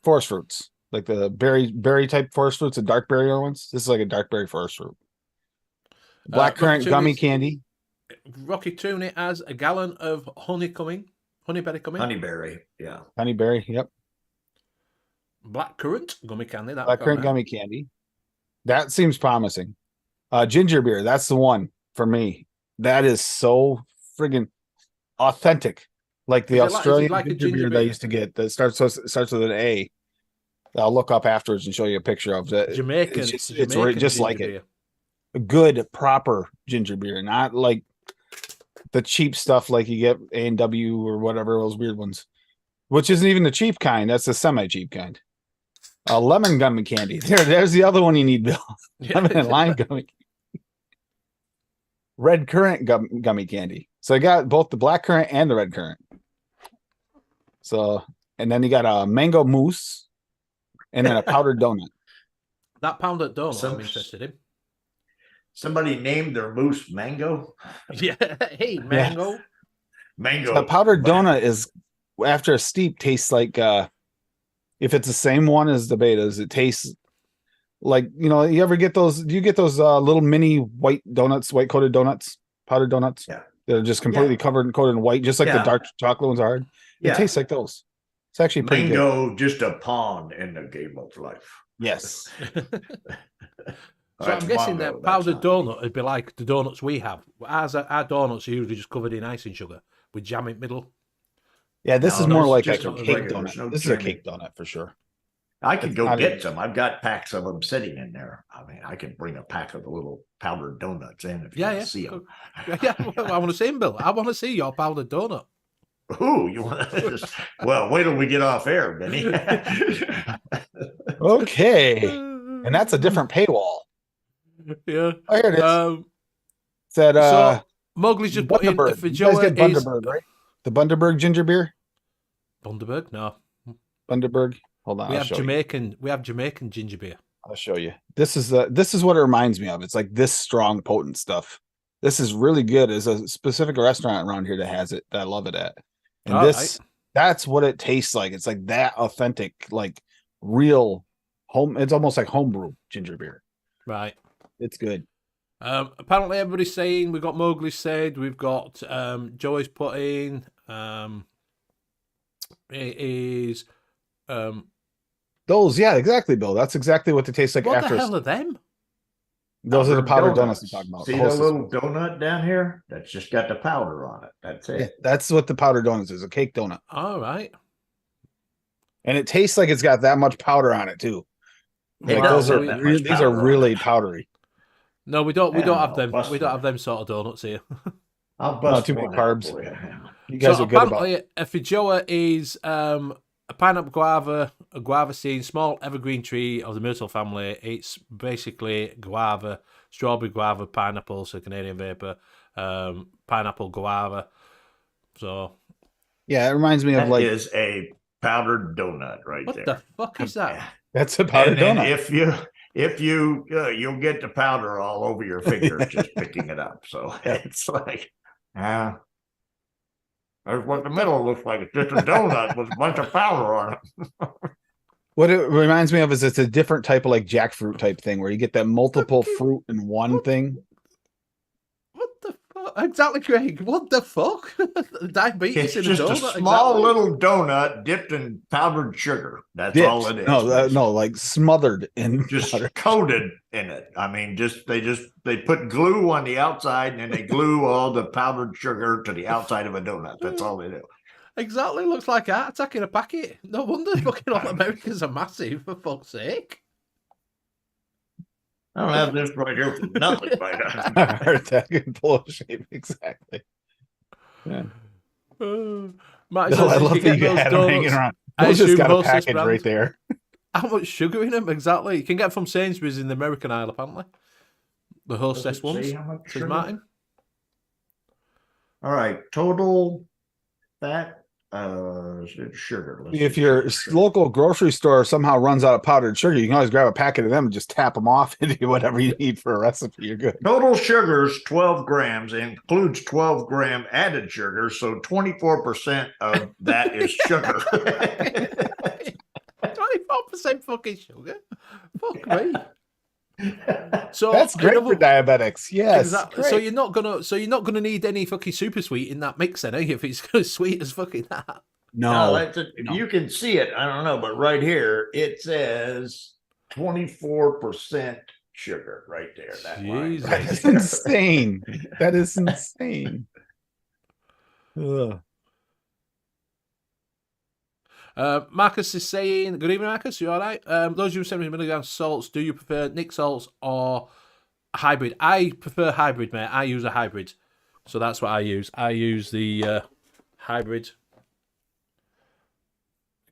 Forest fruits. Like the berry type forest fruits, the dark berry ones. This is like a dark berry forest fruit. Blackcurrant gummy candy. Rocky Tuna has a gallon of honeyberry coming. Honeyberry, yeah. Honeyberry, yep. Blackcurrant gummy candy. Blackcurrant gummy candy. That seems promising. Ginger beer, that's the one for me. That is so friggin' authentic. Like the Australian ginger beer that I used to get that starts with an A. I'll look up afterwards and show you a picture of that. Jamaican. It's just like it. A good, proper ginger beer, not like the cheap stuff like you get A&W or whatever, those weird ones, which isn't even the cheap kind. That's the semi-cheap kind. Lemon gummy candy. There's the other one you need, Bill. Lemon and lime gummy. Red currant gummy candy. So I got both the black currant and the red currant. So, and then you got a mango mousse and then a powdered donut. That powdered donut I'm interested in. Somebody named their mousse Mango. Yeah. Hey, Mango. Yeah. Mango. The powdered donut is, after a steep, tastes like, if it's the same one as the betas, it tastes like, you ever get those? Do you get those little mini white coated donuts, powdered donuts? Yeah. They're just completely covered and coated in white, just like the dark chocolate ones are. It tastes like those. It's actually pretty Mango, good. just a pawn in the game of life. Yes. So I'm guessing that powdered donut would be like the donuts we have. Our donuts are usually just covered in icing sugar with jam in the middle. Yeah, this is more like a cake donut. This is a cake donut for sure. I could go get some. I've got packs of them sitting in there. I mean, I could bring a pack of the little powdered donuts in if you want to see them. Yeah, well, I want to see them, Bill. I want to see your powdered donut. Ooh, you want to? Well, wait till we get off air, Benny. Okay, and that's a different paywall. Yeah. Oh, here it is. So Mowgli's just put in for Joe. You guys get Bundaberg, right? The Bundaberg ginger beer. Bundaberg, no. Bundaberg. Hold on. We have Jamaican ginger beer. I'll show you. This is what it reminds me of. It's like this strong, potent stuff. This is really good. There's a specific restaurant around here that has it that I love it at. And that's what it tastes like. It's like that authentic, like real home. It's almost like homebrew ginger beer. Right. It's good. Apparently everybody's saying we've got Mowgli said, we've got Joey's put in. It is those, yeah, exactly, Bill. That's exactly what they taste like what after. What the hell are them? Those are the powdered donuts I'm talking about. See the little donut down here? That's just got the powder on it. That's it. Yeah, that's what the powdered donuts is, a cake donut. All right. And it tastes like it's got that much powder on it too. Like these are really powdery. No, we don't have them. We don't have them sort of donuts here. I'll bust too many carbs. You guys are good about it. A feijoa is a pineapple guava, a guava seed, small evergreen tree of the myrtle family. It's basically guava, strawberry guava, pineapple, so Canadian vapor, pineapple guava. So yeah, it reminds me of like is a powdered donut right there. What the fuck is that? That's a powdered donut. If you'll get the powder all over your fingers just picking it up. So it's like, that's what the middle looks like. It's just a donut with a bunch of powder on it. What it reminds me of is it's a different type of like jackfruit type thing where you get that multiple fruit in one thing. What the fuck? Exactly, Craig. What the fuck? Diabetes it's in just a donut. A small little donut dipped in powdered sugar. That's all it is. No, like smothered in just powder. Coated in it. I mean, they put glue on the outside and then they glue all the powdered sugar to the outside of a donut. That's all they do. Exactly, looks like a heart attack in a packet. No wonder fucking all Americans are massive, for fuck's sake. I don't have this right here for nothing right now. Heart attack in full shape, exactly. Yeah. Bill, I love that you had them hanging around. I just got a package right there. How much sugar in them? Exactly. You can get from Sainsbury's in the American aisle, apparently. The Hostess ones. Says Martin. All right. Total fat. Sugar. If your local grocery store somehow runs out of powdered sugar, you can always grab a packet of them and just tap them off into whatever you need for a recipe. You're good. Total sugars 12 grams, includes 12 gram added sugar, so 24% of that is sugar. 24% fucking sugar. Fuck me. So that's great for diabetics. Yes. Exactly. So you're not gonna need any fucking super sweet in that mix, then, are you? If it's as sweet as fucking that. No. You can see it. I don't know, but right here it says 24% sugar right there. That is insane. That is insane. Ugh. Marcus is saying, good evening, Marcus. You all right? Those using 70 milligrams salts, do you prefer Nick salts or hybrid? I prefer hybrid, mate. I use a hybrid. So that's what I use. I use the hybrid.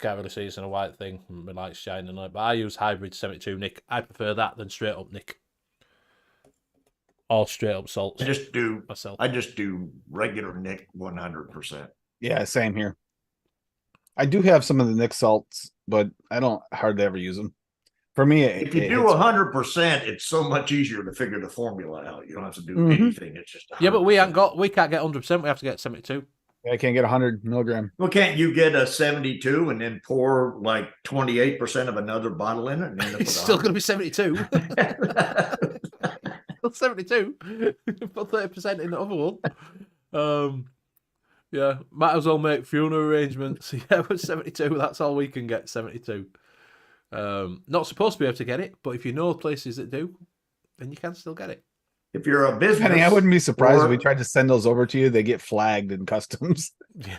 Can't really see it's in a white thing. My light's shining on it. But I use hybrid 72 Nick. I prefer that than straight up Nick. Or straight up salts. I just do regular Nick 100%. Yeah, same here. I do have some of the Nick salts, but I don't hardly ever use them. For me, if you do 100%, it's so much easier to figure the formula out. You don't have to do anything. It's just 100%. Yeah, but we can't get 100%. We have to get 72. I can't get 100 milligram. Well, can't you get a 72 and then pour like 28% of another bottle in it? And then it's still going to be 72. 72. Put 30% in the other one. Yeah, might as well make funeral arrangements. Yeah, but 72, that's all we can get, 72. Not supposed to be able to get it, but if you know places that do, then you can still get it. If you're a business... I wouldn't be surprised if we tried to send those over to you. They get flagged in customs. Yeah.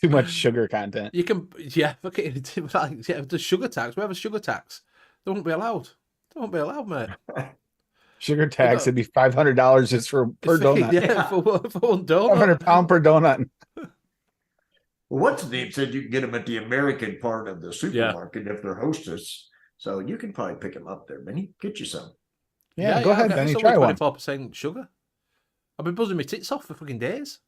Too much sugar content. You can, the sugar tax. We have a sugar tax. They won't be allowed. They won't be allowed, mate. Sugar tax, it'd be $500 just per donut. Yeah, for one £500 donut. per donut. Well, what's the name said you can get them at the American part of the supermarket if they're Hostess. So you can probably pick them up there, Benny. Get you some. Yeah, go ahead, Benny. Try one. 24% sugar. I've been buzzing my tits off for fucking days.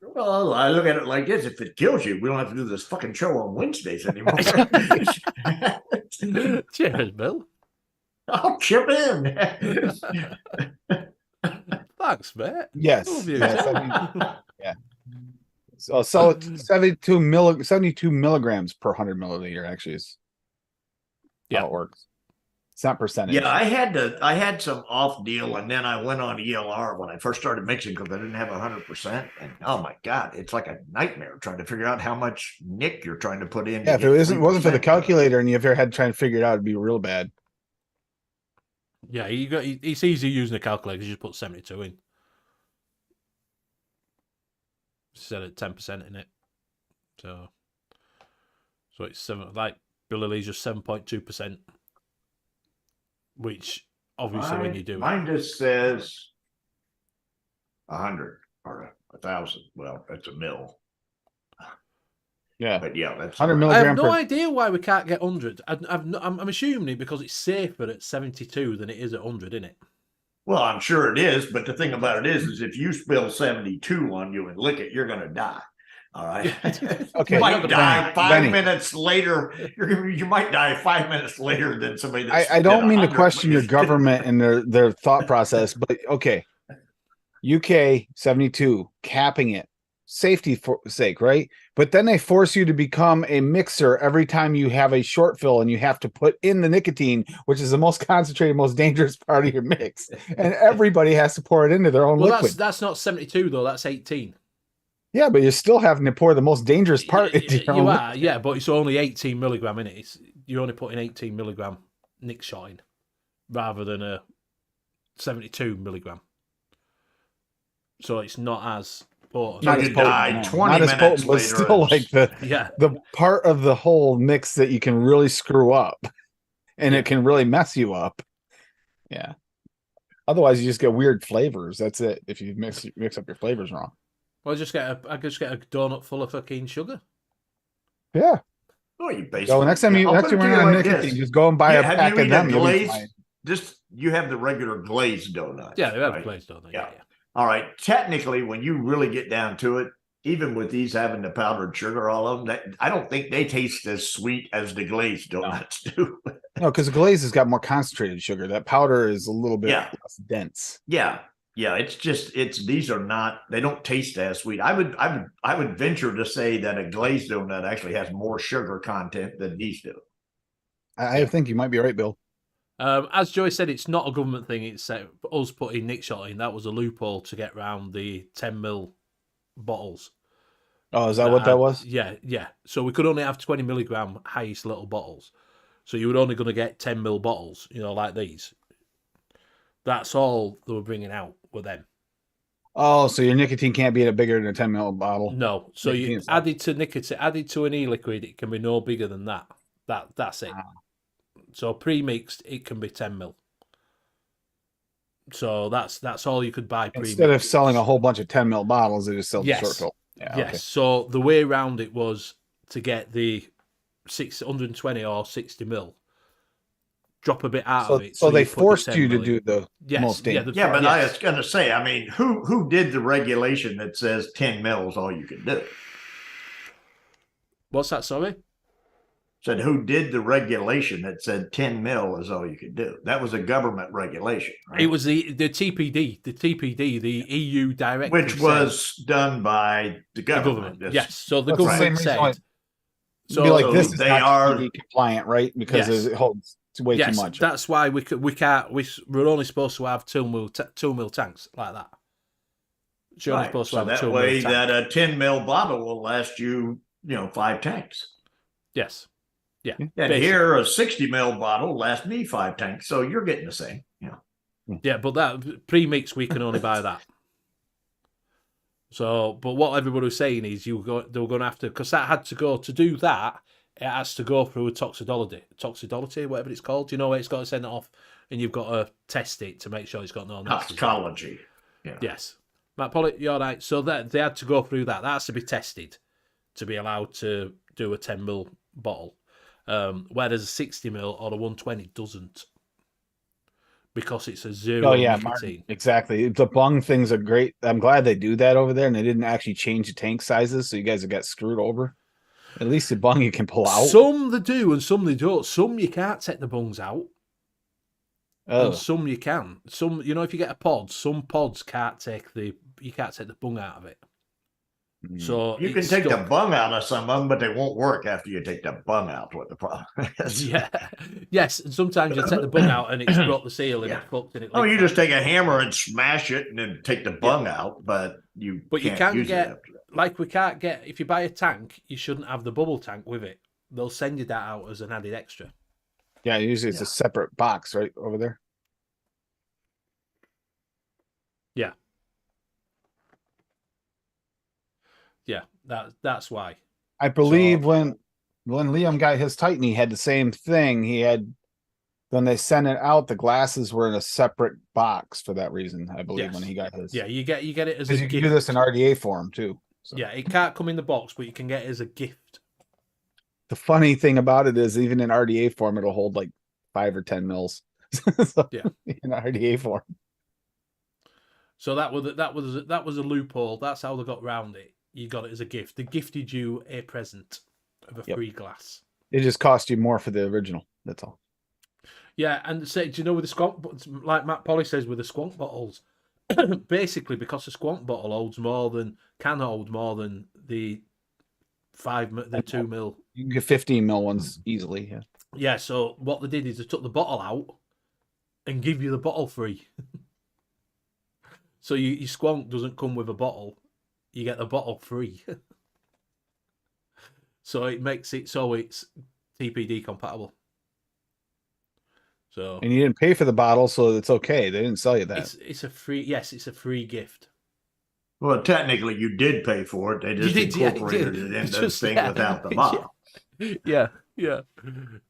Well, I look at it like this: if it kills you, we don't have to do this fucking show on Wednesdays anymore. Cheers, Bill. I'll chip in. Thanks, mate. Yes. Yeah. Yeah. So 72 milligrams per 100 milliliter actually is how it works. It's not percentage. Yeah, I had some off deal, and then I went on ELR when I first started mixing because I didn't have 100%. And oh my god, it's like a nightmare trying to figure out how much nic you're trying to put in. Yeah, if it wasn't for the calculator and you ever had to try and figure it out, it'd be real bad. Yeah, it's easy using a calculator. You just put 72 in. Set at 10% in it. So it's 7, like Billy Lee's just 7.2%. Which obviously when you do mine just says 100 or 1,000. Well, that's a mil. Yeah, but yeah, that's 100 milligrams. I have no idea why we can't get 100. I'm assuming it because it's safer at 72 than it is at 100, isn't it? Well, I'm sure it is, but the thing about it is if you spill 72 on you and lick it, you're going to die. All right. Okay. You might die 5 minutes later. You might die 5 minutes later than somebody. I don't mean to question your government and their thought process, but okay. UK 72 capping it, safety for sake, right? But then they force you to become a mixer every time you have a short fill, and you have to put in the nicotine, which is the most concentrated, most dangerous part of your mix, and everybody has to pour it into their own liquid. That's not 72 though. That's 18. Yeah, but you're still having to pour the most dangerous part into your own liquid. Yeah, but it's only 18 milligram in it. You're only putting 18 milligram nic shot in rather than a 72 milligram. So it's not as potent. Not as potent, 20 minutes later. But still like the part of the whole mix that you can really screw up, and it can really mess you up. Yeah. Otherwise, you just get weird flavors. That's it. If you mix up your flavors wrong. Well, I just get a donut full of fucking sugar. Yeah. Oh, you basically. So next time you run out of nicotine, just go and buy a pack of them. You have the regular glazed donut. Yeah, they have a glazed donut. Yeah. All right. Technically, when you really get down to it, even with these having the powdered sugar, all of them, I don't think they taste as sweet as the glazed donuts do. No, because the glaze has got more concentrated sugar. That powder is a little bit less dense. Yeah. Yeah, these are not, they don't taste as sweet. I would venture to say that a glazed donut actually has more sugar content than these do. I think you might be right, Bill. As Joey said, it's not a government thing. It's us putting nic shot in. That was a loophole to get around the 10ml bottles. Oh, is that what that was? Yeah. So we could only have 20 milligram highest little bottles. So you were only going to get 10ml bottles, like these. That's all they were bringing out with them. Oh, so your nicotine can't be bigger than a 10ml bottle? No. So you added to an e-liquid, it can be no bigger than that. That's it. So pre-mixed, it can be 10ml. So that's all you could buy pre-mixed. Instead of selling a whole bunch of 10ml bottles, they just sell the short fill. Yeah, yes. Okay. So the way around it was to get the 620 or 60ml. Drop a bit out of it. So they forced you to do the most dangerous. Yeah, but I was going to say, I mean, who did the regulation that says 10 mil is all you can do? What's that, sorry? Said who did the regulation that said 10 mil is all you could do? That was a government regulation, right? It was the TPD, the EU directive. Which was done by the government. Yes, so the government said. So be like, this is they are compliant, right? Because it holds way too much. That's why we're only supposed to have 2 mil tanks like that. You're only supposed to have that 2 way tank. That a 10 mil bottle will last you, 5 tanks. Yes. Yeah. And basically. Here a 60 mil bottle lasts me 5 tanks, so you're getting the same. Yeah, but that pre-mix we can only buy that. So, but what everybody was saying is they were going to have to, because that had to go to do that. It has to go through a toxicology, whatever it's called. Where it's got to send it off, and you've got to test it to make sure it's got no toxicology. Yeah. Yes, Matt Pollitt, you're right. So that they had to go through that. That has to be tested to be allowed to do a 10ml bottle, whereas a 60ml or a 120 doesn't. because it's a zero nicotine. Exactly. The bung thing's a great. I'm glad they do that over there, and they didn't actually change the tank sizes, so you guys have got screwed over. At least the bung you can pull out. Some they do, and some they don't. Some you can't take the bungs out, and some you can. Some, if you get a pod, some pods can't take the bung out of it. So you can take the bung out of some of them, but they won't work after you take the bung out. What the problem is? Yes. And sometimes you take the bung out and it's broke the seal and it's fucked and it. Oh, you just take a hammer and smash it and then take the bung out, but you can't get like we can't get if you buy a tank, you shouldn't have the bubble tank with it. They'll send you that out as an added extra. Yeah, usually it's a separate box right over there. Yeah. Yeah, that's why. I believe when Liam got his Titan, he had the same thing. He had when they sent it out, the glasses were in a separate box for that reason. I believe when he got his. Yeah, you get it as a gift. You can do this in RDA form too. So. Yeah, it can't come in the box, but you can get it as a gift. The funny thing about it is, even in RDA form, it'll hold like 5 or 10 mils. In RDA form. So that was a loophole. That's how they got around it. You got it as a gift. They gifted you a present of a free glass. It just cost you more for the original. That's all. Yeah, and say, do you know with the squonk, like Matt Polly says with the squonk bottles, basically because the squonk bottle can hold more than the 2 mil. You can get 15 mil ones easily. Yeah. Yeah. So what they did is they took the bottle out and give you the bottle free. So your squonk doesn't come with a bottle. You get the bottle free. So it makes it so it's TPD compatible. So and you didn't pay for the bottle, so it's okay. They didn't sell you that. It's a free gift. Well, technically, you did pay for it. They just incorporated it into the thing without the bottle. Yeah.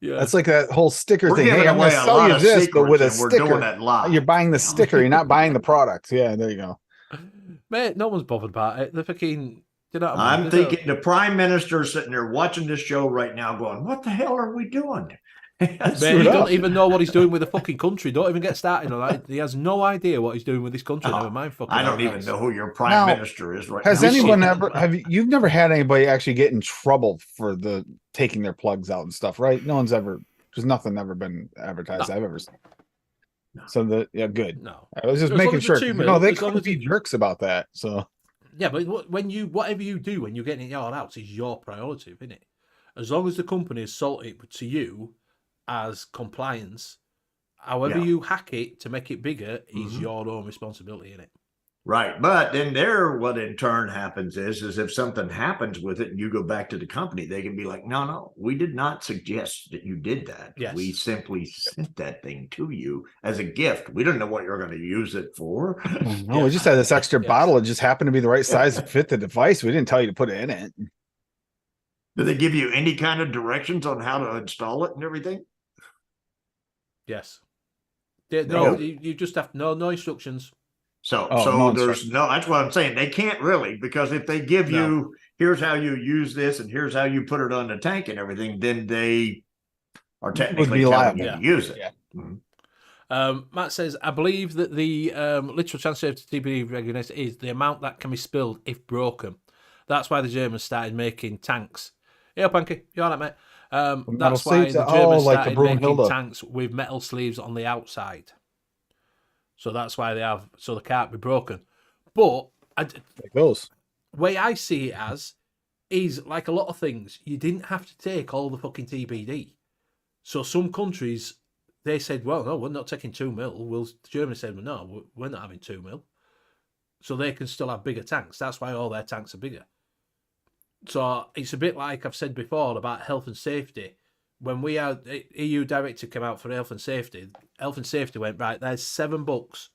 That's like that whole sticker thing. Hey, I'm going to sell you this, but with a sticker. We're doing that live. You're buying the sticker. You're not buying the product. Yeah, there you go. Mate, no one's bothered about it. They're fucking. I'm thinking the Prime Minister is sitting there watching this show right now, going, "What the hell are we doing?" Mate, he don't even know what he's doing with the fucking country. Don't even get started on that. He has no idea what he's doing with this country. Never mind fucking. I don't even know who your Prime Minister is right now. Has anyone ever you've never had anybody actually get in trouble for taking their plugs out and stuff, right? No one's ever. There's nothing ever been advertised I've ever seen. So good. No, I was just making sure. They couldn't be jerks about that. So yeah, but whatever you do when you're getting it out house is your prerogative, isn't it? As long as the company has sold it to you as compliance, however you hack it to make it bigger is your own responsibility, isn't it? Right, but then what in turn happens is if something happens with it and you go back to the company, they can be like, no, we did not suggest that you did that. Yes. We simply sent that thing to you as a gift. We don't know what you're going to use it for. No, we just had this extra bottle. It just happened to be the right size to fit the device. We didn't tell you to put it in it. Do they give you any kind of directions on how to install it and everything? Yes. You just have no instructions. So there's that's what I'm saying. They can't really, because if they give you, here's how you use this and here's how you put it on the tank and everything, then they are technically telling you to use it. Yeah. Mm-hmm. Matt says, I believe that the literal translation to TPD regulator is the amount that can be spilled if broken. That's why the Germans started making tanks. Yeah, Panky, you all right, mate? That's why the Germans started making tanks with metal sleeves on the outside. So that's why they can't be broken. But the way I see it as is like a lot of things, you didn't have to take all the fucking TPD. So some countries, they said, well, no, we're not taking 2 mil. Well, Germany said, well, no, we're not having 2 mil. So they can still have bigger tanks. That's why all their tanks are bigger. So it's a bit like I've said before about health and safety. When we had EU directive came out for health and safety went, right, there's 7 books,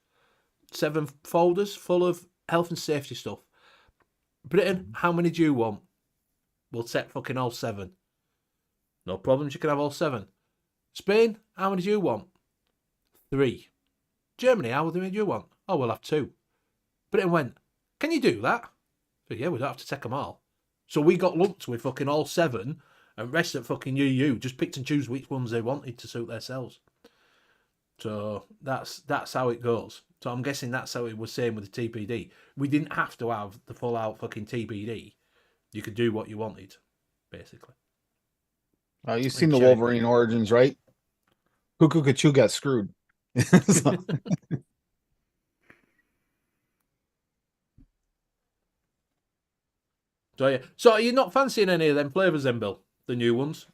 7 folders full of health and safety stuff. Britain, how many do you want? We'll take fucking all 7. No problems, you can have all 7. Spain, how many do you want? 3. Germany, how many do you want? Oh, we'll have 2. Britain went, can you do that? So yeah, we don't have to take them all. So we got lumped with fucking all 7, and rest of fucking EU just picked and choose which ones they wanted to suit themselves. So that's how it goes. So I'm guessing that's how it was saying with the TPD. We didn't have to have the full out fucking TPD. You could do what you wanted, basically. You've seen the Wolverine Origins, right? Cuckoo got screwed. So are you not fancying any of them flavours then, Bill? The new ones?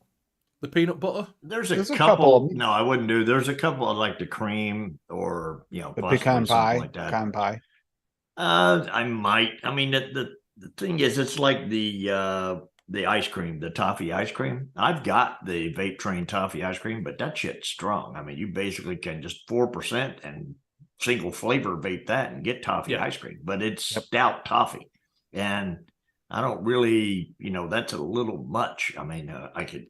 The peanut butter? There's a couple. No, I wouldn't do. There's a couple of like the cream or the pecan pie, like that. Pecan pie. I might. I mean, the thing is, it's like the ice cream, the toffee ice cream. I've got the Vape Train toffee ice cream, but that shit's strong. I mean, you basically can just 4% and single flavor vape that and get toffee ice cream, but it's stout toffee, and I don't really, that's a little much. I mean, I could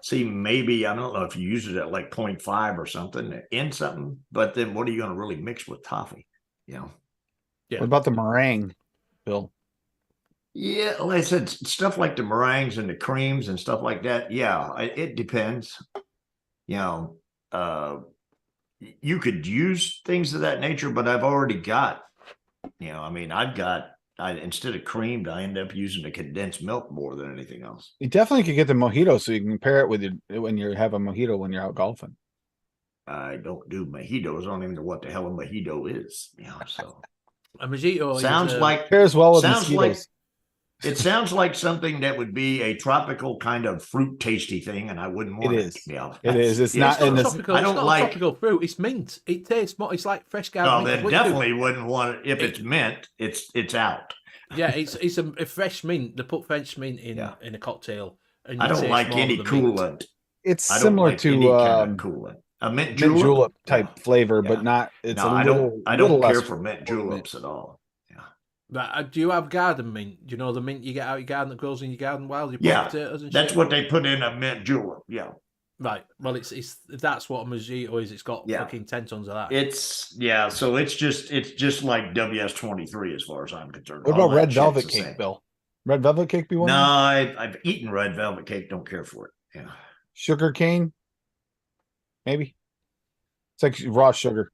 see maybe, I don't know if you use it at like 0.5 or something in something, but then what are you going to really mix with toffee? Yeah. What about the meringue, Bill? Yeah, like I said, stuff like the meringues and the creams and stuff like that. Yeah, it depends. You could use things of that nature, but I've already got, instead of creamed, I end up using the condensed milk more than anything else. You definitely could get the mojito so you can pair it with when you have a mojito when you're out golfing. I don't do mojitos. I don't even know what the hell a mojito is. So a mojito sounds like pairs well with mosquitoes. It sounds like something that would be a tropical kind of fruit tasty thing, and I wouldn't want it. It is. Yeah, it is. It's not. It's not tropical. I don't like tropical fruit. It's mint. It tastes more. It's like fresh garden. No, then definitely wouldn't want it. If it's mint, it's out. Yeah, it's a fresh mint. They put French mint in a cocktail. And I don't like any coolant. It's similar to kind of coolant. A mint julep type flavor, but not. It's I don't care for mint juleps at all. Do you have garden mint? Do you know the mint you get out of your garden that grows in your garden wild? You put potatoes and that's what they put in a mint julep. Yeah. Right. Well, it's that's what a mojito is. It's got fucking 10 tons of that. So it's just like WS-23 as far as I'm concerned. What about red velvet cake, Bill? Red velvet cake be one? No, I've eaten red velvet cake. Don't care for it. Yeah. Sugar cane, maybe. It's like raw sugar.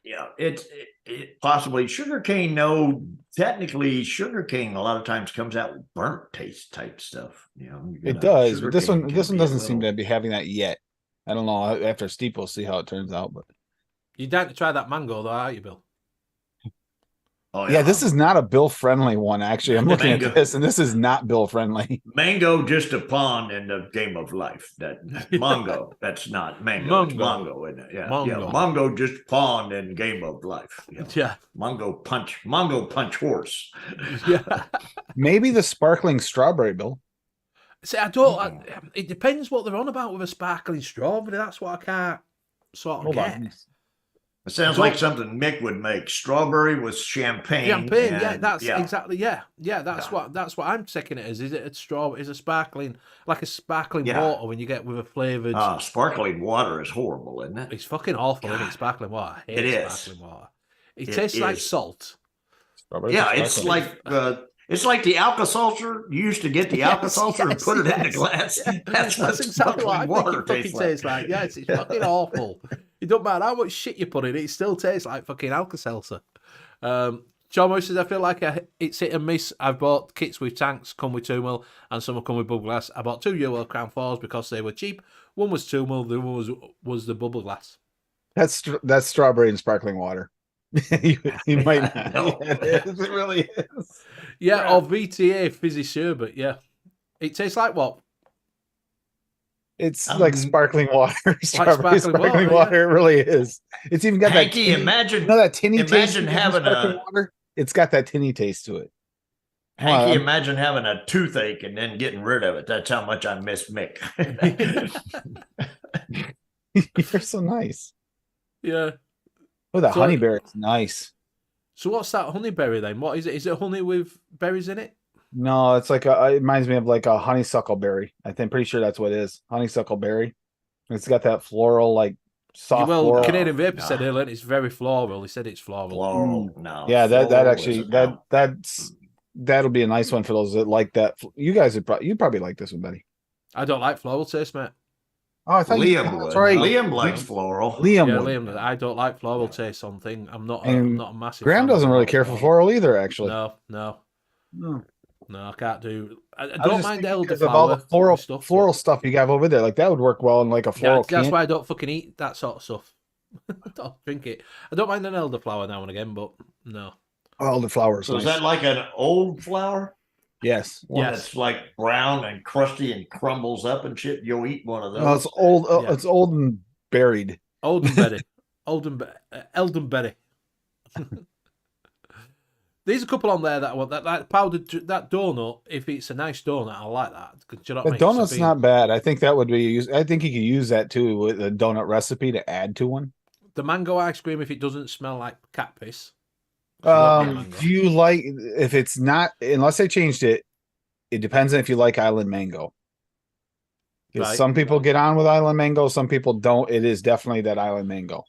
Yeah, it possibly sugar cane. No, technically sugar cane a lot of times comes out with burnt taste type stuff. It does, but this one doesn't seem to be having that yet. I don't know. After steep, we'll see how it turns out. But you're down to try that mango, though, aren't you, Bill? Oh, yeah, this is not a Bill friendly one. Actually, I'm looking at this, and this is not Bill friendly. Mango, just a pawn in the game of life. That mango, that's not mango. It's mango, isn't it? Yeah, mango, just pawn in game of life. Yeah, mango punch horse. Yeah, maybe the sparkling strawberry, Bill. See, I don't. It depends what they're on about with a sparkling strawberry. That's what I can't sort of get. It sounds like something Mick would make. Strawberry with champagne. Exactly. Yeah. That's what I'm taking it as. Is it a straw? Is a sparkling water when you get with a flavored? Sparkling water is horrible, isn't it? It's fucking awful, isn't it? Sparkling water. It is. Sparkling water. It tastes like salt. It's like the Alka-Seltzer. You used to get the Alka-Seltzer and put it in the glass. That's exactly what I think it fucking tastes like. Yeah, it's fucking awful. It don't matter how much shit you put in, it still tastes like fucking Alka-Seltzer. John Moore says, I feel like it's hit and miss. I've bought kits with tanks, come with 2 mil, and some will come with bubble glass. I bought 2 Euro Crown 4s because they were cheap. One was 2 mil, the other was the bubble glass. That's strawberry and sparkling water. you might not. No. Yeah, it really is. Yeah, or VTA fizzy sherbet, yeah. It tastes like what? It's like sparkling water. Sparkling water. It really is. It's even got that. Imagine that tinny taste. Imagine having water. It's got that tinny taste to it. Hanky, imagine having a toothache and then getting rid of it. That's how much I miss Mick. You're so nice. Yeah. Oh, the honeyberry is nice. So what's that honeyberry then? What is it? Is it honey with berries in it? No, it's like it reminds me of like a honeysuckle berry. Pretty sure that's what it is. Honeysuckle berry. It's got that floral, like soft. Well, floral. Canadian Vapor said earlier it's very floral. He said it's floral. Floral. No. Yeah, that actually that'll be a nice one for those that like that. You guys you'd probably like this one, Betty. I don't like floral taste, mate. Oh, I thought Liam that's would. right. Liam likes floral. Liam would. Liam, I don't like floral taste on thing. I'm not a massive Graham fan doesn't really care for floral either, actually. No, I can't do. I don't mind because of all the floral stuff you have over there. Like that would work well in like a floral can. That's why I don't fucking eat that sort of stuff. I don't drink it. I don't mind an elderflower now and again, but no. Elderflower. So nice. Is that like an old flower? Yes. One that's like brown and crusty and crumbles up and shit. You'll eat one of those. No, it's old. It's old and buried. Old and berry. Eldenberry. There's a couple on there that I want. That powdered, that donut. If it's a nice donut, I like that. Do you know what I mean? Donut's not bad. I think that would be used. I think you could use that too with a donut recipe to add to one. The mango ice cream, if it doesn't smell like cat piss. Do you like, if it's not, unless I changed it, it depends on if you like island mango. Because some people get on with island mango, some people don't. It is definitely that island mango.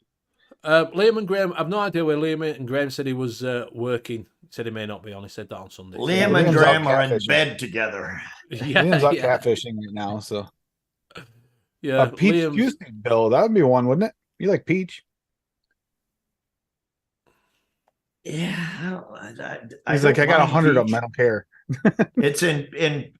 Liam and Graham, I've no idea where Liam and Graham said he was working. He said he may not be on. He said that on Sunday. Liam and Graham are in bed together. Liam's out catfishing right now, so. Yeah, peach juice, Bill. That would be one, wouldn't it? You like peach? Yeah, he's like, I got 100 of them. I don't care. It's in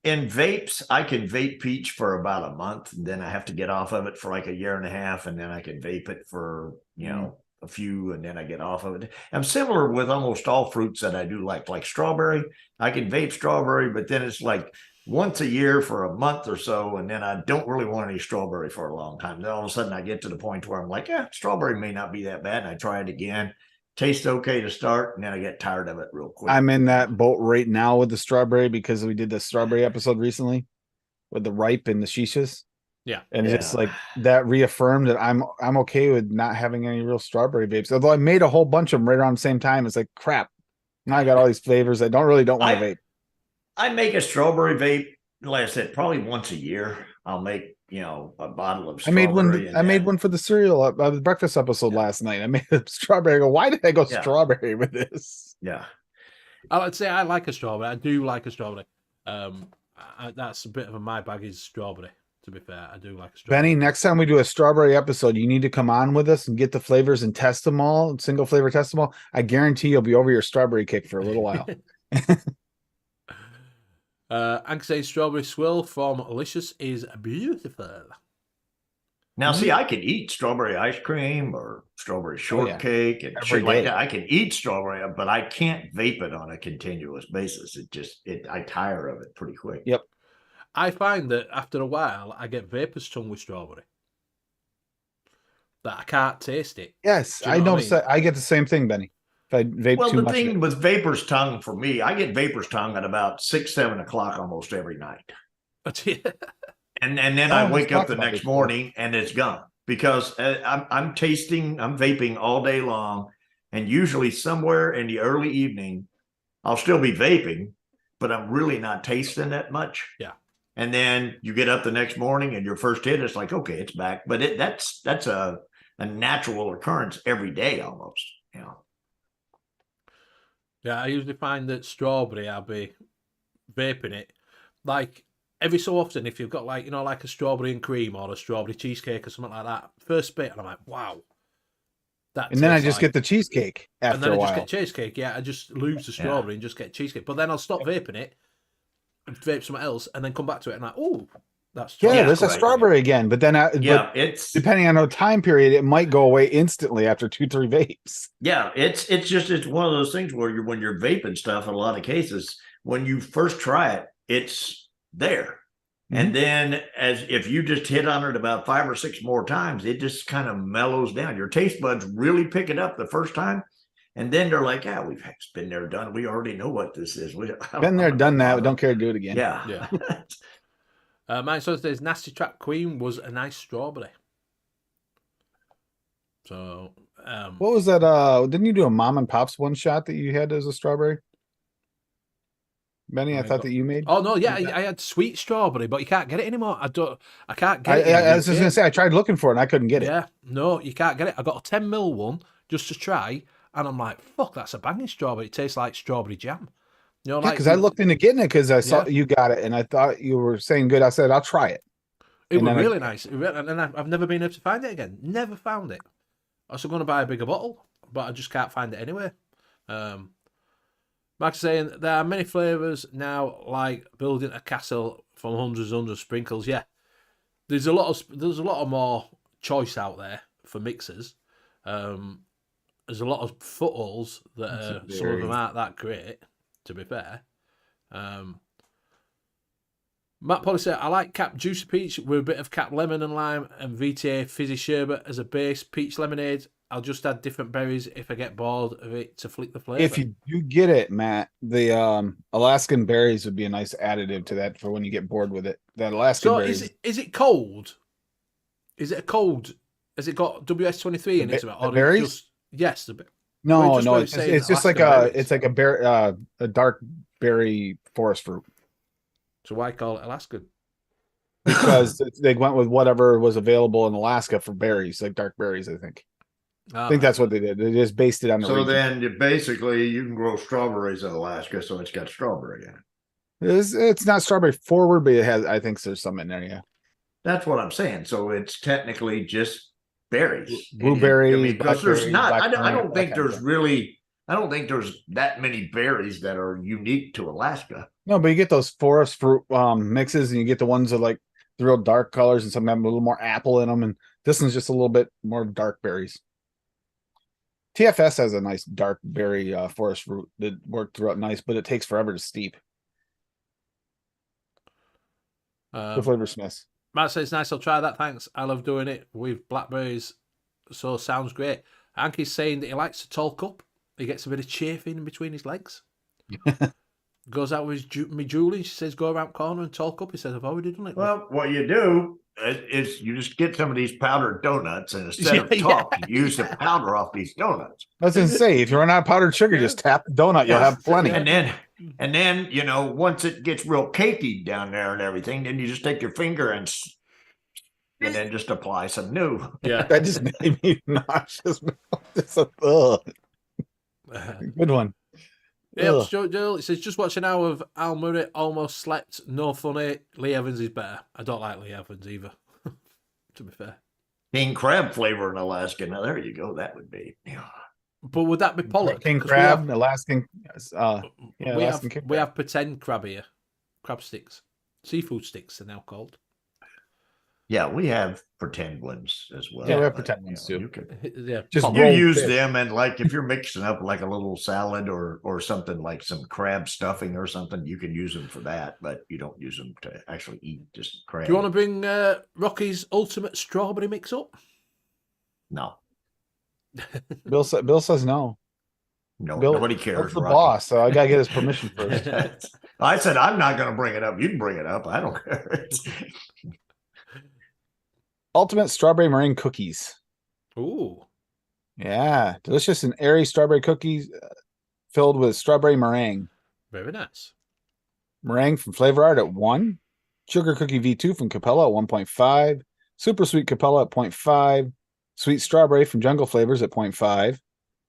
vapes. I can vape peach for about a month, and then I have to get off of it for like a year and a half, and then I can vape it for a few, and then I get off of it. I'm similar with almost all fruits that I do like strawberry. I can vape strawberry, but then it's like once a year for a month or so, and then I don't really want any strawberry for a long time. Then all of a sudden I get to the point where I'm like, yeah, strawberry may not be that bad, and I try it again. Tastes okay to start, and then I get tired of it real quick. I'm in that boat right now with the strawberry because we did the strawberry episode recently with the ripe and the shishas. Yeah. And it's like that reaffirmed that I'm okay with not having any real strawberry vapes. Although I made a whole bunch of them right around the same time. It's like crap. Now I got all these flavors I don't want to vape. I make a strawberry vape, like I said, probably once a year. I'll make a bottle of strawberry. I made one for the cereal, the breakfast episode last night. I made a strawberry. I go, why did I go strawberry with this? Yeah. I'd say I like a strawberry. I do like a strawberry. That's a bit of my bag is strawberry, to be fair. I do like a strawberry. Benny, next time we do a strawberry episode, you need to come on with us and get the flavors and test them all, single flavor test them all. I guarantee you'll be over your strawberry kick for a little while. Ank says strawberry swirl from Alicious is beautiful. Now, see, I can eat strawberry ice cream or strawberry shortcake and shit like that. I can eat strawberry, but I can't vape it on a continuous basis. I tire of it pretty quick. Yep. I find that after a while, I get vapor's tongue with strawberry. That I can't taste it. Yes, I noticed that. I get the same thing, Benny. If I vape too much. Well, the thing with vapor's tongue for me, I get vapor's tongue at about 6, 7 o'clock almost every night. And then I wake up the next morning and it's gone because I'm vaping all day long. And usually somewhere in the early evening, I'll still be vaping, but I'm really not tasting that much. Yeah. And then you get up the next morning and your first hit, it's like, okay, it's back. But that's a natural occurrence every day almost, Yeah, I usually find that strawberry, I'll be vaping it. Like, every so often, if you've got, like, like a strawberry and cream or a strawberry cheesecake or something like that, first bit, and I'm like, wow. And then I just get the cheesecake after a while. And then I just get cheesecake, I just lose the strawberry and just get cheesecake. But then I'll stop vaping it, and vape something else, and then come back to it, and I'm like, oh, that's strawberry. Yeah, there's a strawberry again. But then, it's depending on the time period, it might go away instantly after 2-3 vapes. Yeah, it's one of those things where when you're vaping stuff, in a lot of cases, when you first try it, it's there. Mm-hmm. And then if you just hit on it about 5 or 6 more times, it just kind of mellows down. Your taste buds really pick it up the first time. And then they're like, we've been there, done. We already know what this is. Been there, done that. We don't care to do it again. Yeah. Mine says Nasty Trap Queen was a nice strawberry. So, what was that? Didn't you do a Mom and Pop's one shot that you had as a strawberry? Benny, I thought that you made. Oh no, yeah, I had sweet strawberry, but you can't get it anymore. I can't get it. I was just gonna say I tried looking for it and I couldn't get it. Yeah, no, you can't get it. I got a 10ml one just to try, and I'm like, fuck, that's a banging strawberry. It tastes like strawberry jam. Because I looked into getting it because I saw you got it and I thought you were saying good. I said I'll try it. It was really nice. And I've never been able to find it again. Never found it. I was going to buy a bigger bottle, but I just can't find it anywhere. Mark's saying there are many flavours now, like building a castle from hundreds and hundreds of sprinkles. Yeah, there's a lot of more choice out there for mixers. There's a lot of footholds that some of them aren't that great, to be fair. Matt Polly said, I like Cap Juicy Peach with a bit of Cap Lemon and Lime and VTA Fizzy Sherbet as a base. Peach lemonade, I'll just add different berries if I get bored of it to flick the flavour. If you do get it, Matt, the Alaskan berries would be a nice additive to that for when you get bored with it. That Alaskan berries. Is it cold? Is it a cold? Has it got WS23 in it? The berries? Yes. No, it's just like a dark berry forest fruit. So why call it Alaskan? Because they went with whatever was available in Alaska for berries, like dark berries, I think. I think that's what they did. They just based it on the region. Then you can grow strawberries in Alaska, so it's got strawberry in it. It's not strawberry forward, but it has. I think there's some in there. Yeah, that's what I'm saying. So it's technically just berries, blueberry. Because there's not. I don't think there's really. I don't think there's that many berries that are unique to Alaska. No, but you get those forest fruit mixes, and you get the ones that like the real dark colors, and some have a little more apple in them, and this one's just a little bit more dark berries. TFS has a nice dark berry forest fruit that worked throughout nice, but it takes forever to steep. The flavor Smiths. Matt says, nice, I'll try that, thanks. I love doing it with blackberries, so sounds great. Anki's saying that he likes to talk up. He gets a bit of chafing in between his legs. Goes out with me Julie. She says, go around corner and talk up. He says, I've already done it. Well, what you do is you just get some of these powdered donuts, and instead of talk, you use the powder off these donuts. I was going to say, if you run out of powdered sugar, just tap the donut. You'll have plenty. And then, once it gets real cakey down there and everything, then you just take your finger and then just apply some new. Yeah, that just made me nauseous. Good one. Yeah, Joel, it says, just watch an hour of Al Murray, almost slept, no funny. Lee Evans is better. I don't like Lee Evans either, to be fair. King crab flavor in Alaska. Now, there you go. That would be. Yeah. But would that be pollock? King crab, Alaskan. We have pretend crab here. Crab sticks. Seafood sticks are now called. Yeah, we have pretend ones as well. Yeah, we have pretend ones too. You use them, and like if you're mixing up like a little salad or something like some crab stuffing or something, you can use them for that, but you don't use them to actually eat just crab. Do you want to bring Rocky's ultimate strawberry mix up? No. Bill says no. No, nobody cares. Bill's the boss, so I gotta get his permission first. I said I'm not going to bring it up. You can bring it up. I don't care. Ultimate strawberry meringue cookies. Ooh. Yeah. Delicious and airy strawberry cookies filled with strawberry meringue. Very nice. Meringue from Flavor Art at 1. Sugar Cookie V2 from Capella at 1.5. Super Sweet Capella at 0.5. Sweet Strawberry from Jungle Flavors at 0.5.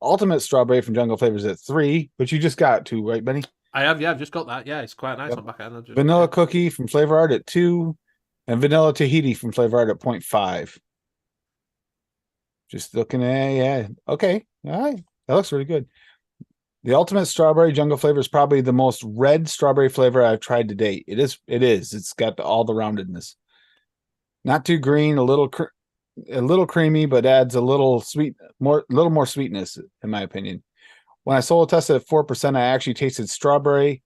Ultimate Strawberry from Jungle Flavors at 3. But you just got 2, right, Benny? I have, yeah. I've just got that. Yeah, it's quite nice on back end. Vanilla Cookie from Flavor Art at 2. And Vanilla Tahiti from Flavor Art at 0.5. Just looking at, yeah. Okay. All right. That looks really good. The Ultimate Strawberry Jungle Flavor is probably the most red strawberry flavor I've tried to date. It is. It's got all the roundedness. Not too green, a little creamy, but adds a little more sweetness, in my opinion. When I solo tested at 4%, I actually tasted strawberry.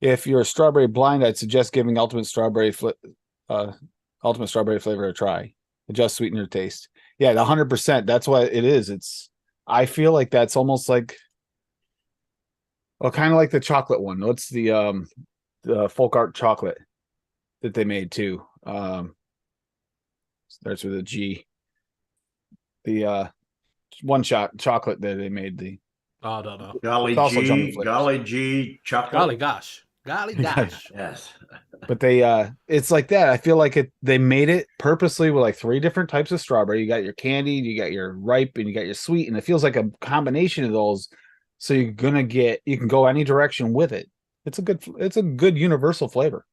If you're a strawberry blind, I'd suggest giving Ultimate Strawberry flavor a try. Adjust sweetener taste. Yeah, 100%. That's what it is. I feel like that's almost like, kind of like the chocolate one. What's the folk art chocolate that they made too? Starts with a G. The one shot chocolate that they made. I don't know. Golly G chocolate. Golly gosh. Yes. But it's like that. I feel like they made it purposely with like 3 different types of strawberry. You got your candied, you got your ripe, and you got your sweet, and it feels like a combination of those. So you can go any direction with it. It's a good universal flavor.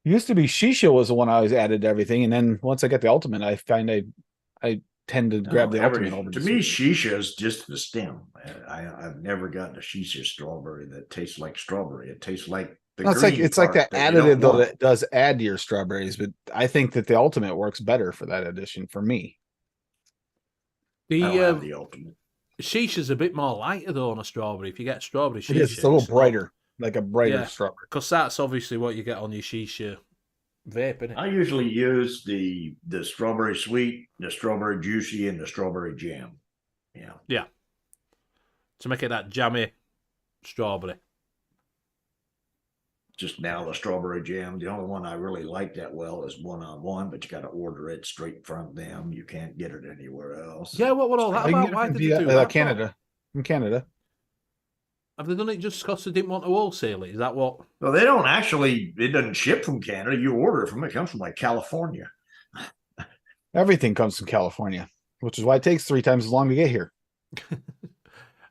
Used to be shisha was the one I always added to everything, and then once I get the ultimate, I find I tend to grab the ultimate over. To me, shisha is just the stem. I've never gotten a shisha strawberry that tastes like strawberry. It tastes like it's like that additive though that does add to your strawberries, but I think that the ultimate works better for that addition for me. The ultimate. Shisha's a bit more lighter though on a strawberry. If you get strawberry shisha, it's a little brighter, like a brighter strawberry. Because that's obviously what you get on your shisha vape, isn't it? I usually use the strawberry sweet, the strawberry juicy, and the strawberry jam. Yeah. To make it that jammy strawberry. Just now the strawberry jam. The only one I really like that well is 1-on-1, but you got to order it straight from them. You can't get it anywhere else. Yeah, what all that about? Why did they do that? Canada. From Canada. Have they done it just because they didn't want to wholesale it? Is that what? Well, they don't actually. It doesn't ship from Canada. You order it from it. It comes from like California. Everything comes from California, which is why it takes 3 times as long to get here.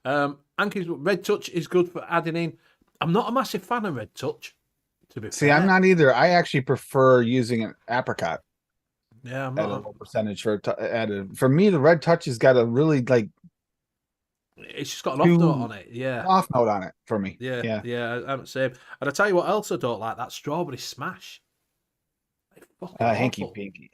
Anki's Red Touch is good for adding in. I'm not a massive fan of Red Touch, to be fair. I'm not either. I actually prefer using an apricot. Yeah, I'm at a low percentage for added. For me, the Red Touch has got a really like. It's just got an off note on it. Yeah, off note on it for me. Yeah. I'm same. And I tell you what else I don't like, that strawberry smash. Hanky pinky.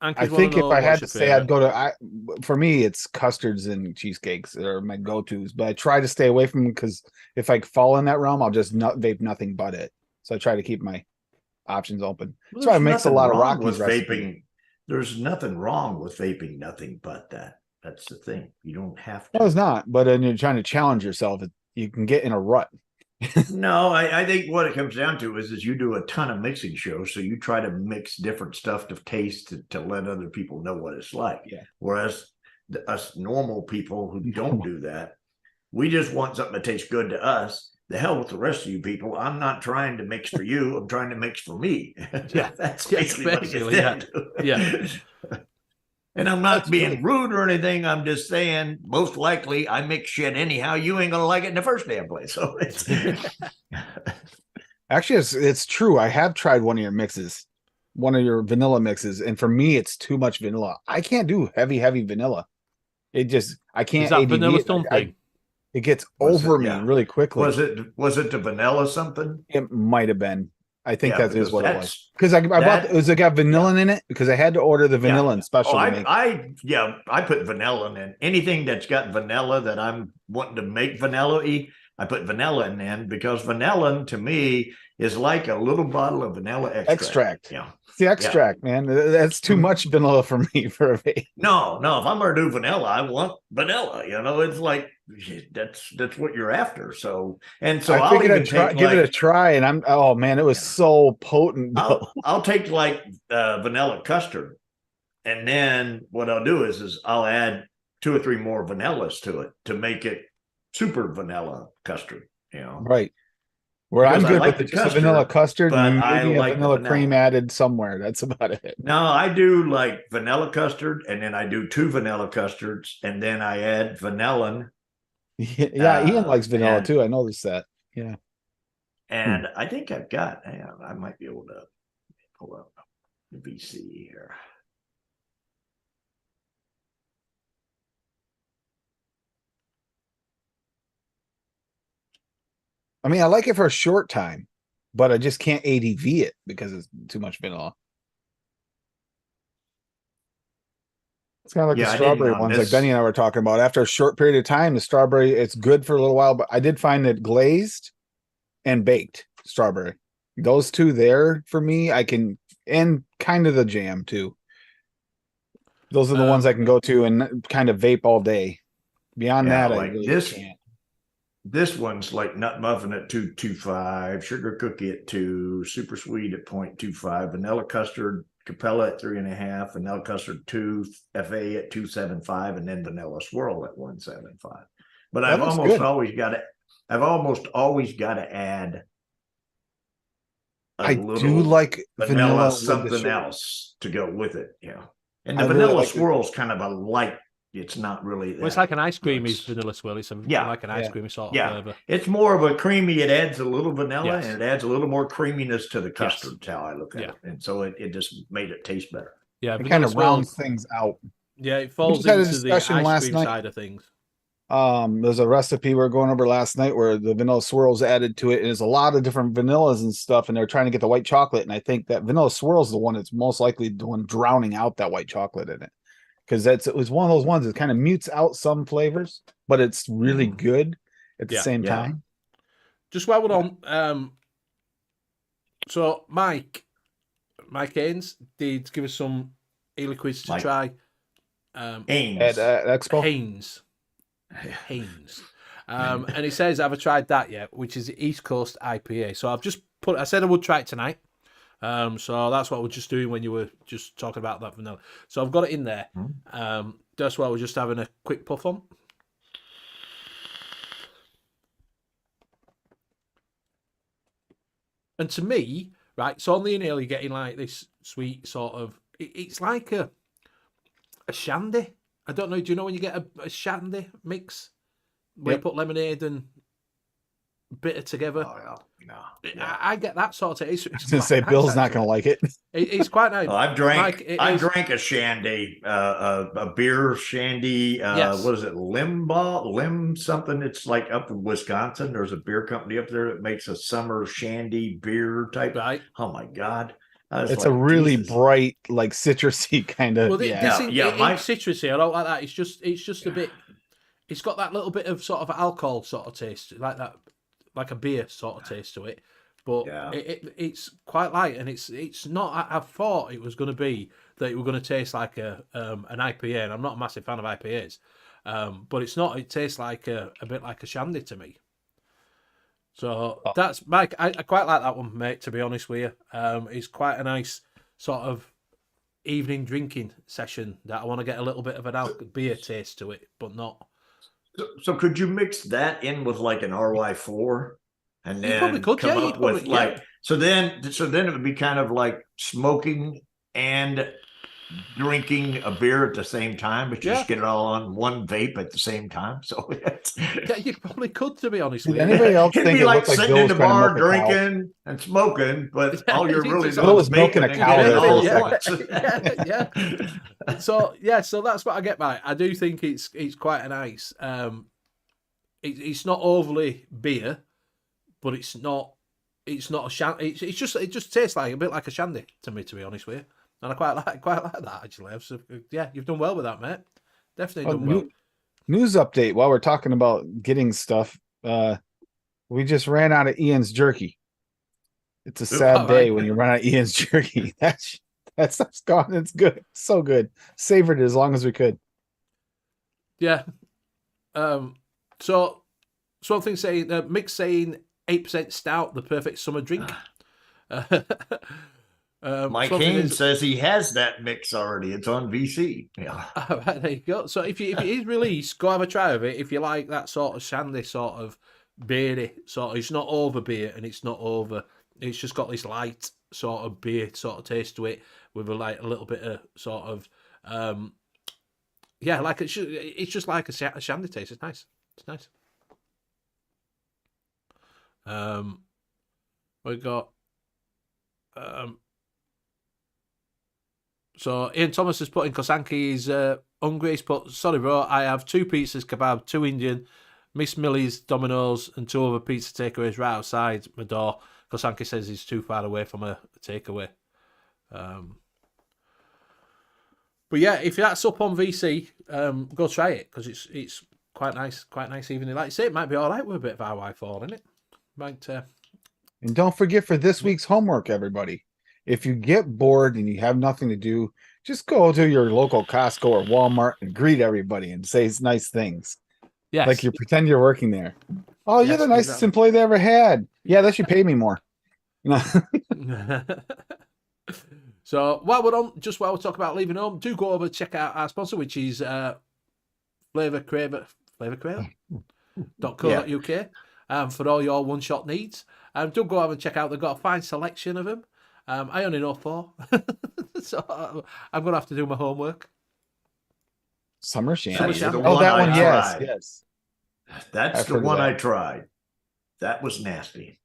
I think if I had to say, I'd go to. For me, it's custards and cheesecakes are my go-tos. But I try to stay away from them because if I fall in that realm, I'll just vape nothing but it. So I try to keep my options open. So I mix a lot of Rockies vaping. There's nothing wrong with vaping nothing but that. That's the thing. You don't have to. No, it's not. But then you're trying to challenge yourself. You can get in a rut. No, I think what it comes down to is you do a ton of mixing shows, so you try to mix different stuff to taste to let other people know what it's like. Yeah. Whereas us normal people who don't do that, we just want something that tastes good to us. The hell with the rest of you people. I'm not trying to mix for you. I'm trying to mix for me. Yeah, that's basically yeah. And I'm not being rude or anything. I'm just saying, most likely, I mix shit anyhow. You ain't gonna like it in the first damn place. So it's actually, it's true. I have tried one of your mixes, one of your vanilla mixes, and for me, it's too much vanilla. I can't do heavy vanilla. I can't. Is that vanilla something? It gets over me really quickly. Was it the vanilla something? It might have been. I think that is what it was. Because I bought it got vanilla in it because I had to order the vanilla and special. I put vanilla in anything that's got vanilla that I'm wanting to make vanilla-y. I put vanilla in because vanilla to me is like a little bottle of vanilla extract. Yeah. It's the extract, man. That's too much vanilla for me for a vape. No. If I'm gonna do vanilla, I want vanilla. It's like that's what you're after. So I figured I'd give it a try, and it was so potent. I'll take like vanilla custard, and then what I'll do is I'll add 2 or 3 more vanillas to it to make it super vanilla custard. Right. Where I'm good with just vanilla custard and maybe a vanilla cream added somewhere. That's about it. No, I do like vanilla custard, and then I do 2 vanilla custards, and then I add vanillin. Yeah, Ian likes vanilla too. I noticed that. Yeah. And I think I might be able to pull up the VC here. I mean, I like it for a short time, but I just can't ADV it because it's too much vanilla. It's kind of like the strawberry ones like Benny and I were talking about. After a short period of time, the strawberry, it's good for a little while, but I did find that glazed and baked strawberry, those two there for me, and kind of the jam too. Those are the ones I can go to and kind of vape all day. Beyond that, I really can't. This one's like nut muffin at 2.25, sugar cookie at 2, super sweet at 0.25, vanilla custard Capella at 3.5, vanilla custard 2, FA at 2.75, and then vanilla swirl at 1.75. But I've almost always got to add I do like vanilla something else to go with it. Yeah. And the vanilla swirl is kind of a light it's not really that. Well, it's like an ice creamy vanilla swirl. It's like an ice creamy sort of flavor. It's more of a creamy. It adds a little vanilla and it adds a little more creaminess to the custard. That's how I look at it. And so it just made it taste better. Yeah, it kind of rounds things out. Yeah, it falls into the ice cream side of things. There's a recipe we were going over last night where the vanilla swirls added to it, and there's a lot of different vanillas and stuff, and they're trying to get the white chocolate, and I think that vanilla swirl is the one that's most likely the one drowning out that white chocolate in it, because it was one of those ones that kind of mutes out some flavors, but it's really good at the same time. Just while we're on, so Mike Haynes did give us some e-liquids to try. Haynes at Expo. Haynes. And he says, have I tried that yet? Which is the East Coast IPA. So I said I would try it tonight. So that's what we're just doing when you were just talking about that vanilla. So I've got it in there. That's what we're just having a quick puff on. And to me, right, so on the inhale, you're getting like this sweet sort of, it's like a shandy. I don't know. Do you know when you get a shandy mix where you put lemonade and bitter together? Oh, no. I get that sort of taste. I was going to say, Bill's not going to like it. It's quite nice. Well, I drank a shandy, a beer shandy. What is it? Lim something. It's like up in Wisconsin. There's a beer company up there that makes a summer shandy beer type. Right. Oh my God. It's like, a really bright, like citrusy kind of. Well, this ain't citrusy. I don't like that. It's just a bit. It's got that little bit of sort of alcohol sort of taste, like that, like a beer sort of taste to it. But it's quite light, and it's not. I thought it was going to be that it was going to taste like an IPA, and I'm not a massive fan of IPAs, but it's not. It tastes like a bit like a shandy to me. So that's Mike. I quite like that one, mate. To be honest with you, it's quite a nice sort of evening drinking session that I want to get a little bit of an beer taste to it, but not. So could you mix that in with like an RY4, and then you probably could, come up with like so then it would be kind of like smoking and drinking a beer at the same time, but you just get it all on one vape at the same time. So you probably could, to be honest with you. Anybody else it'd think be it like sitting in the bar drinking and smoking, but all you're really doing Bill was milking a cow. So that's what I get by it. I do think it's quite a nice. It's not overly beer, but it's not a shandy. It just tastes like a bit like a shandy to me, to be honest with you. And I quite like that, actually. So, you've done well with that, mate. Definitely done well. News update while we're talking about getting stuff. We just ran out of Ian's jerky. It's a sad day when you run out of Ian's jerky. That stuff's gone. It's good. It's so good. Savored it as long as we could. Yeah. So something saying, Mick saying 8% stout, the perfect summer drink. Mike Haynes says he has that mix already. It's on VC. Yeah. Right, there you go. So if it is released, go have a try of it. If you like that sort of shandy sort of beery sort of, it's not over beer and it's not over. It's just got this light sort of beer sort of taste to it with a little bit of sort of like it's just like a shandy taste. It's nice. It's nice. We got so Ian Thomas has put in Kosanki is hungry. He's put, sorry bro, I have 2 pizzas, kebab, 2 Indian, Miss Millie's, Domino's, and 2 other pizza takeaways right outside my door. Kosanki says he's too far away from a takeaway. But yeah, if that's up on VC, go try it, because it's quite nice evening. Like you say, it might be all right with a bit of RY4 in it. Might. And don't forget for this week's homework, everybody. If you get bored and you have nothing to do, just go to your local Costco or Walmart and greet everybody and say nice things. Yes. Like you pretend you're working there. Oh, you're the nicest employee they ever had. Yeah, they should pay me more. So while we're talking about leaving home, do go over and check out our sponsor, which is flavorcraver.co.uk for all your one-shot needs. Do go over and check out. They've got a fine selection of them. I only know 4, so I'm going to have to do my homework. Summer Shandy. That's the Oh, one that I one. Yes, tried. yes. That's I've the heard of one that. I tried. That was nasty.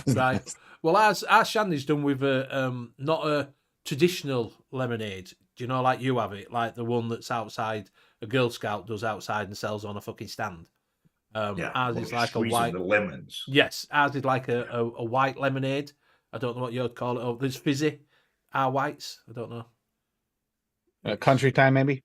Right. Well, our shandy's done with not a traditional lemonade. Do you know, like you have it, like the one that's outside, a Girl Scout does outside and sells on a fucking stand. Ours is like a white. The lemons. Yes, ours is like a white lemonade. I don't know what you'd call it. Oh, there's fizzy. Our whites. I don't know. Country time, maybe.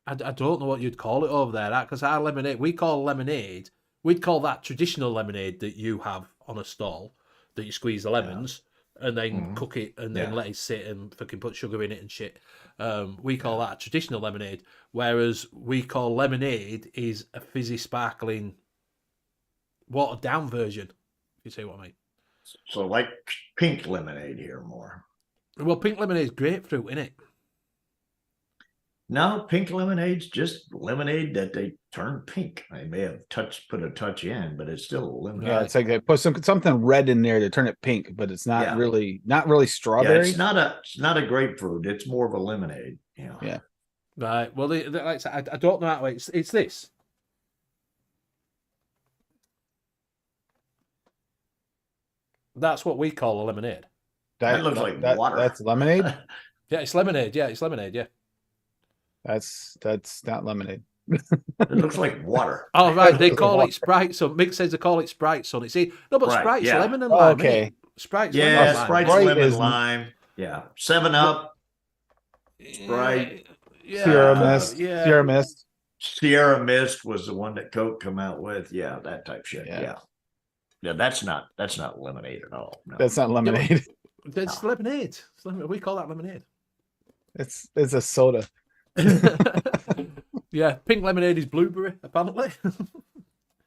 I don't know what you'd call it over there. Because our lemonade, we call lemonade. We'd call that traditional lemonade that you have on a stall, that you squeeze the lemons and then cook it and then let it sit and fucking put sugar in it and shit. We call that a traditional lemonade, whereas we call lemonade is a fizzy, sparkling, watered down version. If you see what I mean. So like pink lemonade here more. Well, pink lemonade is grapefruit, isn't it? No, pink lemonade's just lemonade that they turn pink. I may have put a touch in, but it's still lemonade. Yeah, it's like they put something red in there to turn it pink, but it's not really strawberry. Yeah, it's not a grapefruit. It's more of a lemonade. Yeah. Right. Well, like I said, I don't know how it's this. That's what we call a lemonade. That looks like water. That's lemonade. Yeah, it's lemonade. Yeah, it's lemonade. Yeah. That's not lemonade. It looks like water. Oh, right. They call it Sprite. So Mick says they call it Sprite. So it's no, but Sprite's lemon and lime. Okay. Sprite's Sprite's lemon lemon lime. Yeah. 7-Up. Sprite. Yeah. Sierra Mist. Yeah. Sierra Mist. Sierra Mist was the one that Coke come out with. Yeah, that type shit. Yeah. That's not lemonade at all. No. That's not lemonade. It's lemonade. We call that lemonade. It's a soda. Yeah, pink lemonade is blueberry, apparently.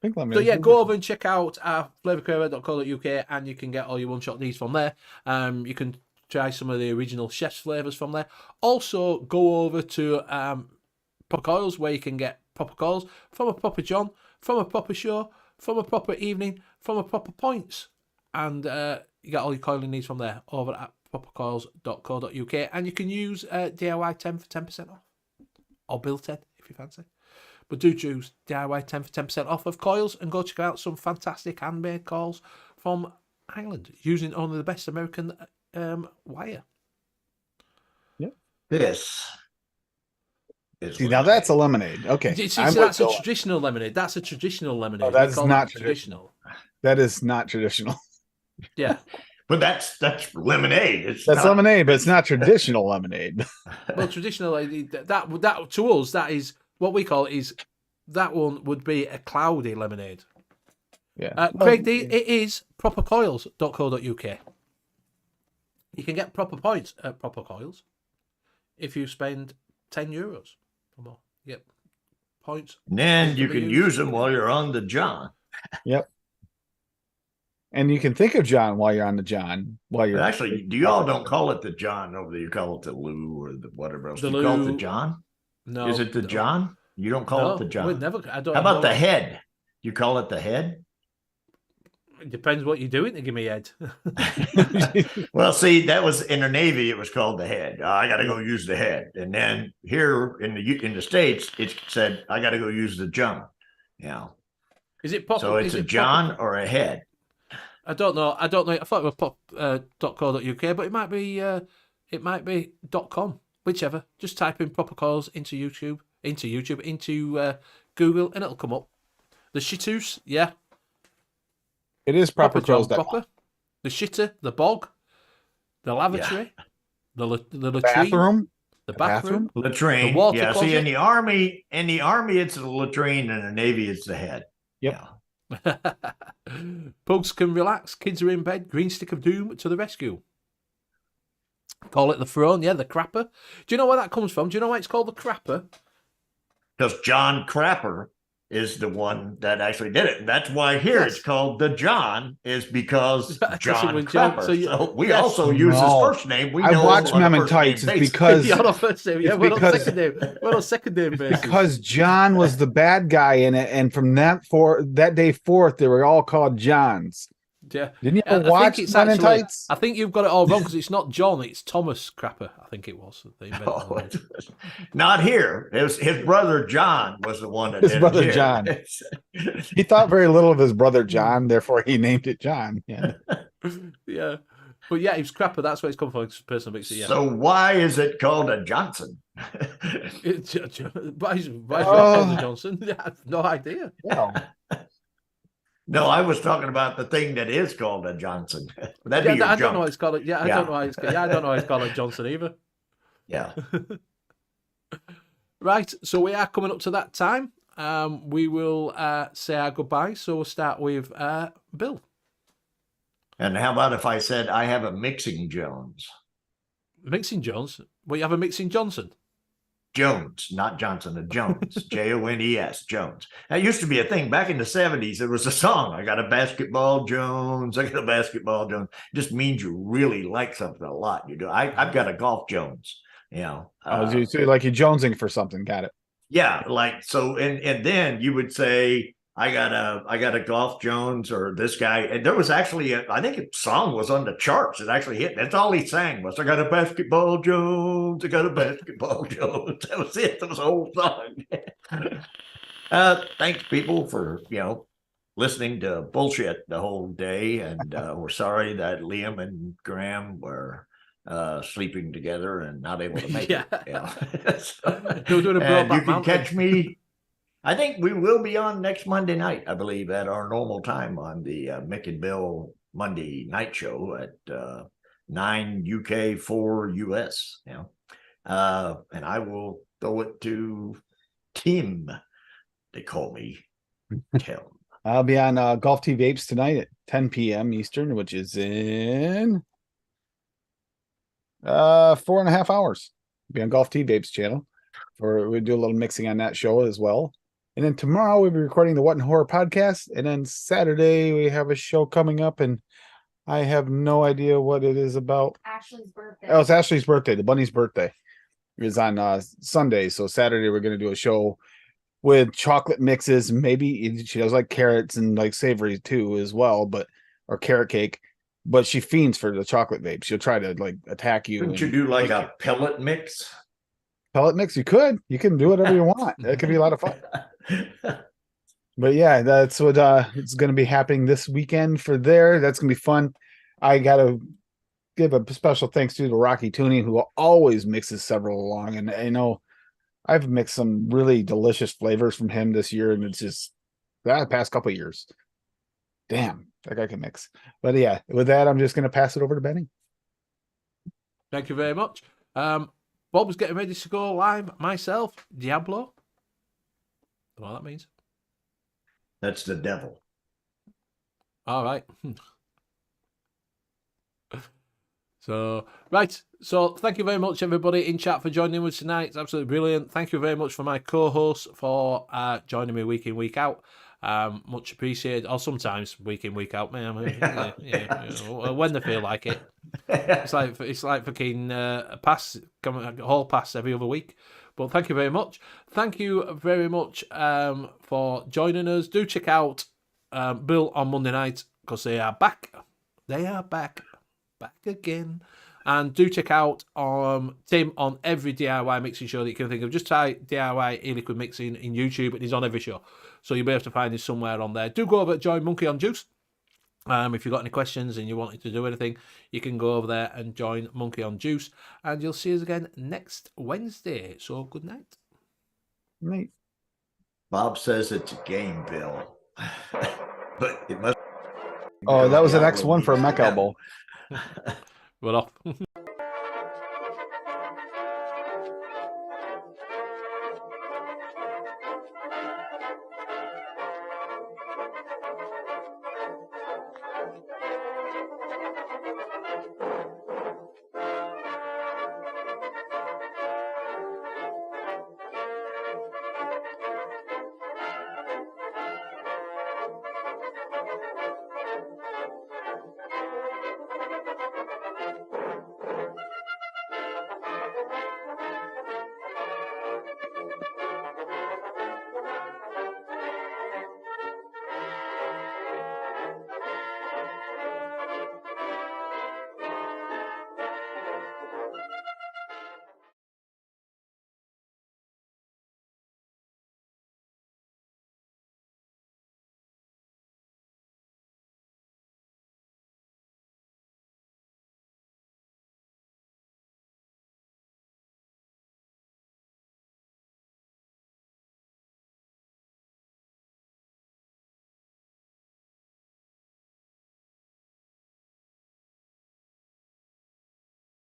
Pink lemonade. So yeah, go over and check out our flavourcreator.co.uk and you can get all your one-shot needs from there. You can try some of the original chef's flavours from there. Also, go over to Proper Coils, where you can get proper coils from a proper John, from a proper show, from a proper evening, from a proper points. And you get all your coiling needs from there over at propercoils.co.uk. And you can use DIY 10 for 10% off. Or Bill 10 if you fancy. But do choose DIY 10 for 10% off of coils and go check out some fantastic handmade coils from Ireland using only the best American wire. Yep. This is now that's a lemonade. Okay. See, that's a traditional lemonade. That's a traditional lemonade. Oh, that's not traditional. That is not traditional. Yeah. But that's lemonade. That's lemonade, but it's not traditional lemonade. Well, traditional that to us, that is what we call it. Is that one would be a cloudy lemonade? Yeah. Craig, it is propercoils.co.uk. You can get proper points at Proper Coils if you spend €10 or more. You get points. And then you can use them while you're on the John. Yep. And you can think of John while you're on the John. While you're actually, you all don't call it the John over there. You call it the Lou or the whatever else. Do you call it the John? No. Is it the John? You don't call it the John. Never. I don't. How about the head? You call it the head? It depends what you're doing to give me head. Well, see, that was in the Navy. It was called the head. I got to go use the head. And then here in the States, it said I got to go use the John. Yeah. Is it proper? So it's a John or a head? I don't know. I thought it was pop.co.uk, but it might be .com, whichever. Just type in Proper Coils into Google, and it'll come up. The shitters, yeah. It is proper John, proper. The shitter, the bog, the lavatory, the latrine, the bathroom, latrine. The water closet. See, in the army, it's the latrine, and in the Navy, it's the head. Yep. Yeah. Pugs can relax. Kids are in bed. Green stick of doom to the rescue. Call it the throne. Yeah, the crapper. Do you know where that comes from? Do you know why it's called the crapper? Because John Crapper is the one that actually did it. And that's why here it's called the John, is because John Crapper. So we also use his first name. I watch Mem and Tights. It's because you're on first name. Yeah, we're on second name. We're on second name basis. Because John was the bad guy in it, and from that day forth, they were all called Johns. Yeah. Didn't you ever watch Men in Tights? I think you've got it all wrong because it's not John, it's Thomas Crapper. I think it was. Not here. It was his brother John was the one that his brother John. He thought very little of his brother John, therefore he named it John. Yeah. Yeah. But yeah, it was Crapper. That's where it's come from. Personal mixer. Yeah. So why is it called a Johnson? Why is it called a Johnson? I have no idea. Well. No, I was talking about the thing that is called a Johnson. That'd be I don't know why it's called it. I don't know why it's called. I don't know why it's called a Johnson either. Yeah. Right. So we are coming up to that time. We will say our goodbye. So we'll start with Bill. And how about if I said I have a Mixing Jones? Mixing Jones? Well, you have a Mixing Johnson? Jones, not Johnson, a Jones, Jones, Jones. That used to be a thing back in the 70s. It was a song. I got a basketball Jones. I got a basketball Jones. It just means you really like something a lot. You do. I've got a golf Jones. You know, so like you're jonesing for something. Got it. Yeah, like so, and then you would say, I got a golf Jones or this guy. And there was actually I think a song was on the charts. It actually hit. That's all he sang was, I got a basketball Jones. I got a basketball Jones. That was it. That was the whole song. Thanks people for, listening to bullshit the whole day. And we're sorry that Liam and Graham were sleeping together and not able to make it. So, and you can catch me. I think we will be on next Monday night, I believe, at our normal time on the Mick and Bill Monday night show at 9 UK 4 US. And I will throw it to Tim. They call me Tim. I'll be on Golf Tea Vapes tonight at 10 p.m. Eastern, which is in 4.5 hours. I'll be on Golf Tea Vapes channel. We do a little mixing on that show as well. And then tomorrow we'll be recording the What in Horror podcast. And then Saturday we have a show coming up, and I have no idea what it is about. Ashley's birthday. Oh, it's Ashley's birthday. The bunny's birthday is on Sunday. So Saturday we're going to do a show with chocolate mixes. Maybe she does like carrots and like savory too as well, or carrot cake. But she fiends for the chocolate vape. She'll try to like attack you. Couldn't you do like a pellet mix? Pellet mix? You can do whatever you want. It could be a lot of fun. But yeah, that's what it's going to be happening this weekend for there. That's going to be fun. I got to give a special thanks to Rocky Tuning, who always mixes several along. And I know I've mixed some really delicious flavors from him this year, and it's just the past couple of years. Damn, that guy can mix. But yeah, with that, I'm just going to pass it over to Benny. Thank you very much. Bob's getting ready to go live. Myself, Diablo. Don't know what that means. That's the devil. All right. So thank you very much, everybody in chat, for joining us tonight. It's absolutely brilliant. Thank you very much for my co-hosts for joining me week in, week out. Much appreciated. Or sometimes week in, week out, man. When they feel like it. It's like fucking hall pass every other week. But thank you very much. Thank you very much for joining us. Do check out Bill on Monday night, because they are back. They are back again. And do check out Tim on every DIY mixing show that you can think of. Just type DIY e-liquid mixing in YouTube, and he's on every show. So you'll be able to find him somewhere on there. Do go over and join Monkey on Juice. If you've got any questions and you wanted to do anything, you can go over there and join Monkey on Juice. And you'll see us again next Wednesday. So good night. Night. Bob says it's a game, Bill. But it must. Oh, that was the next one for a mech elbow. We're off.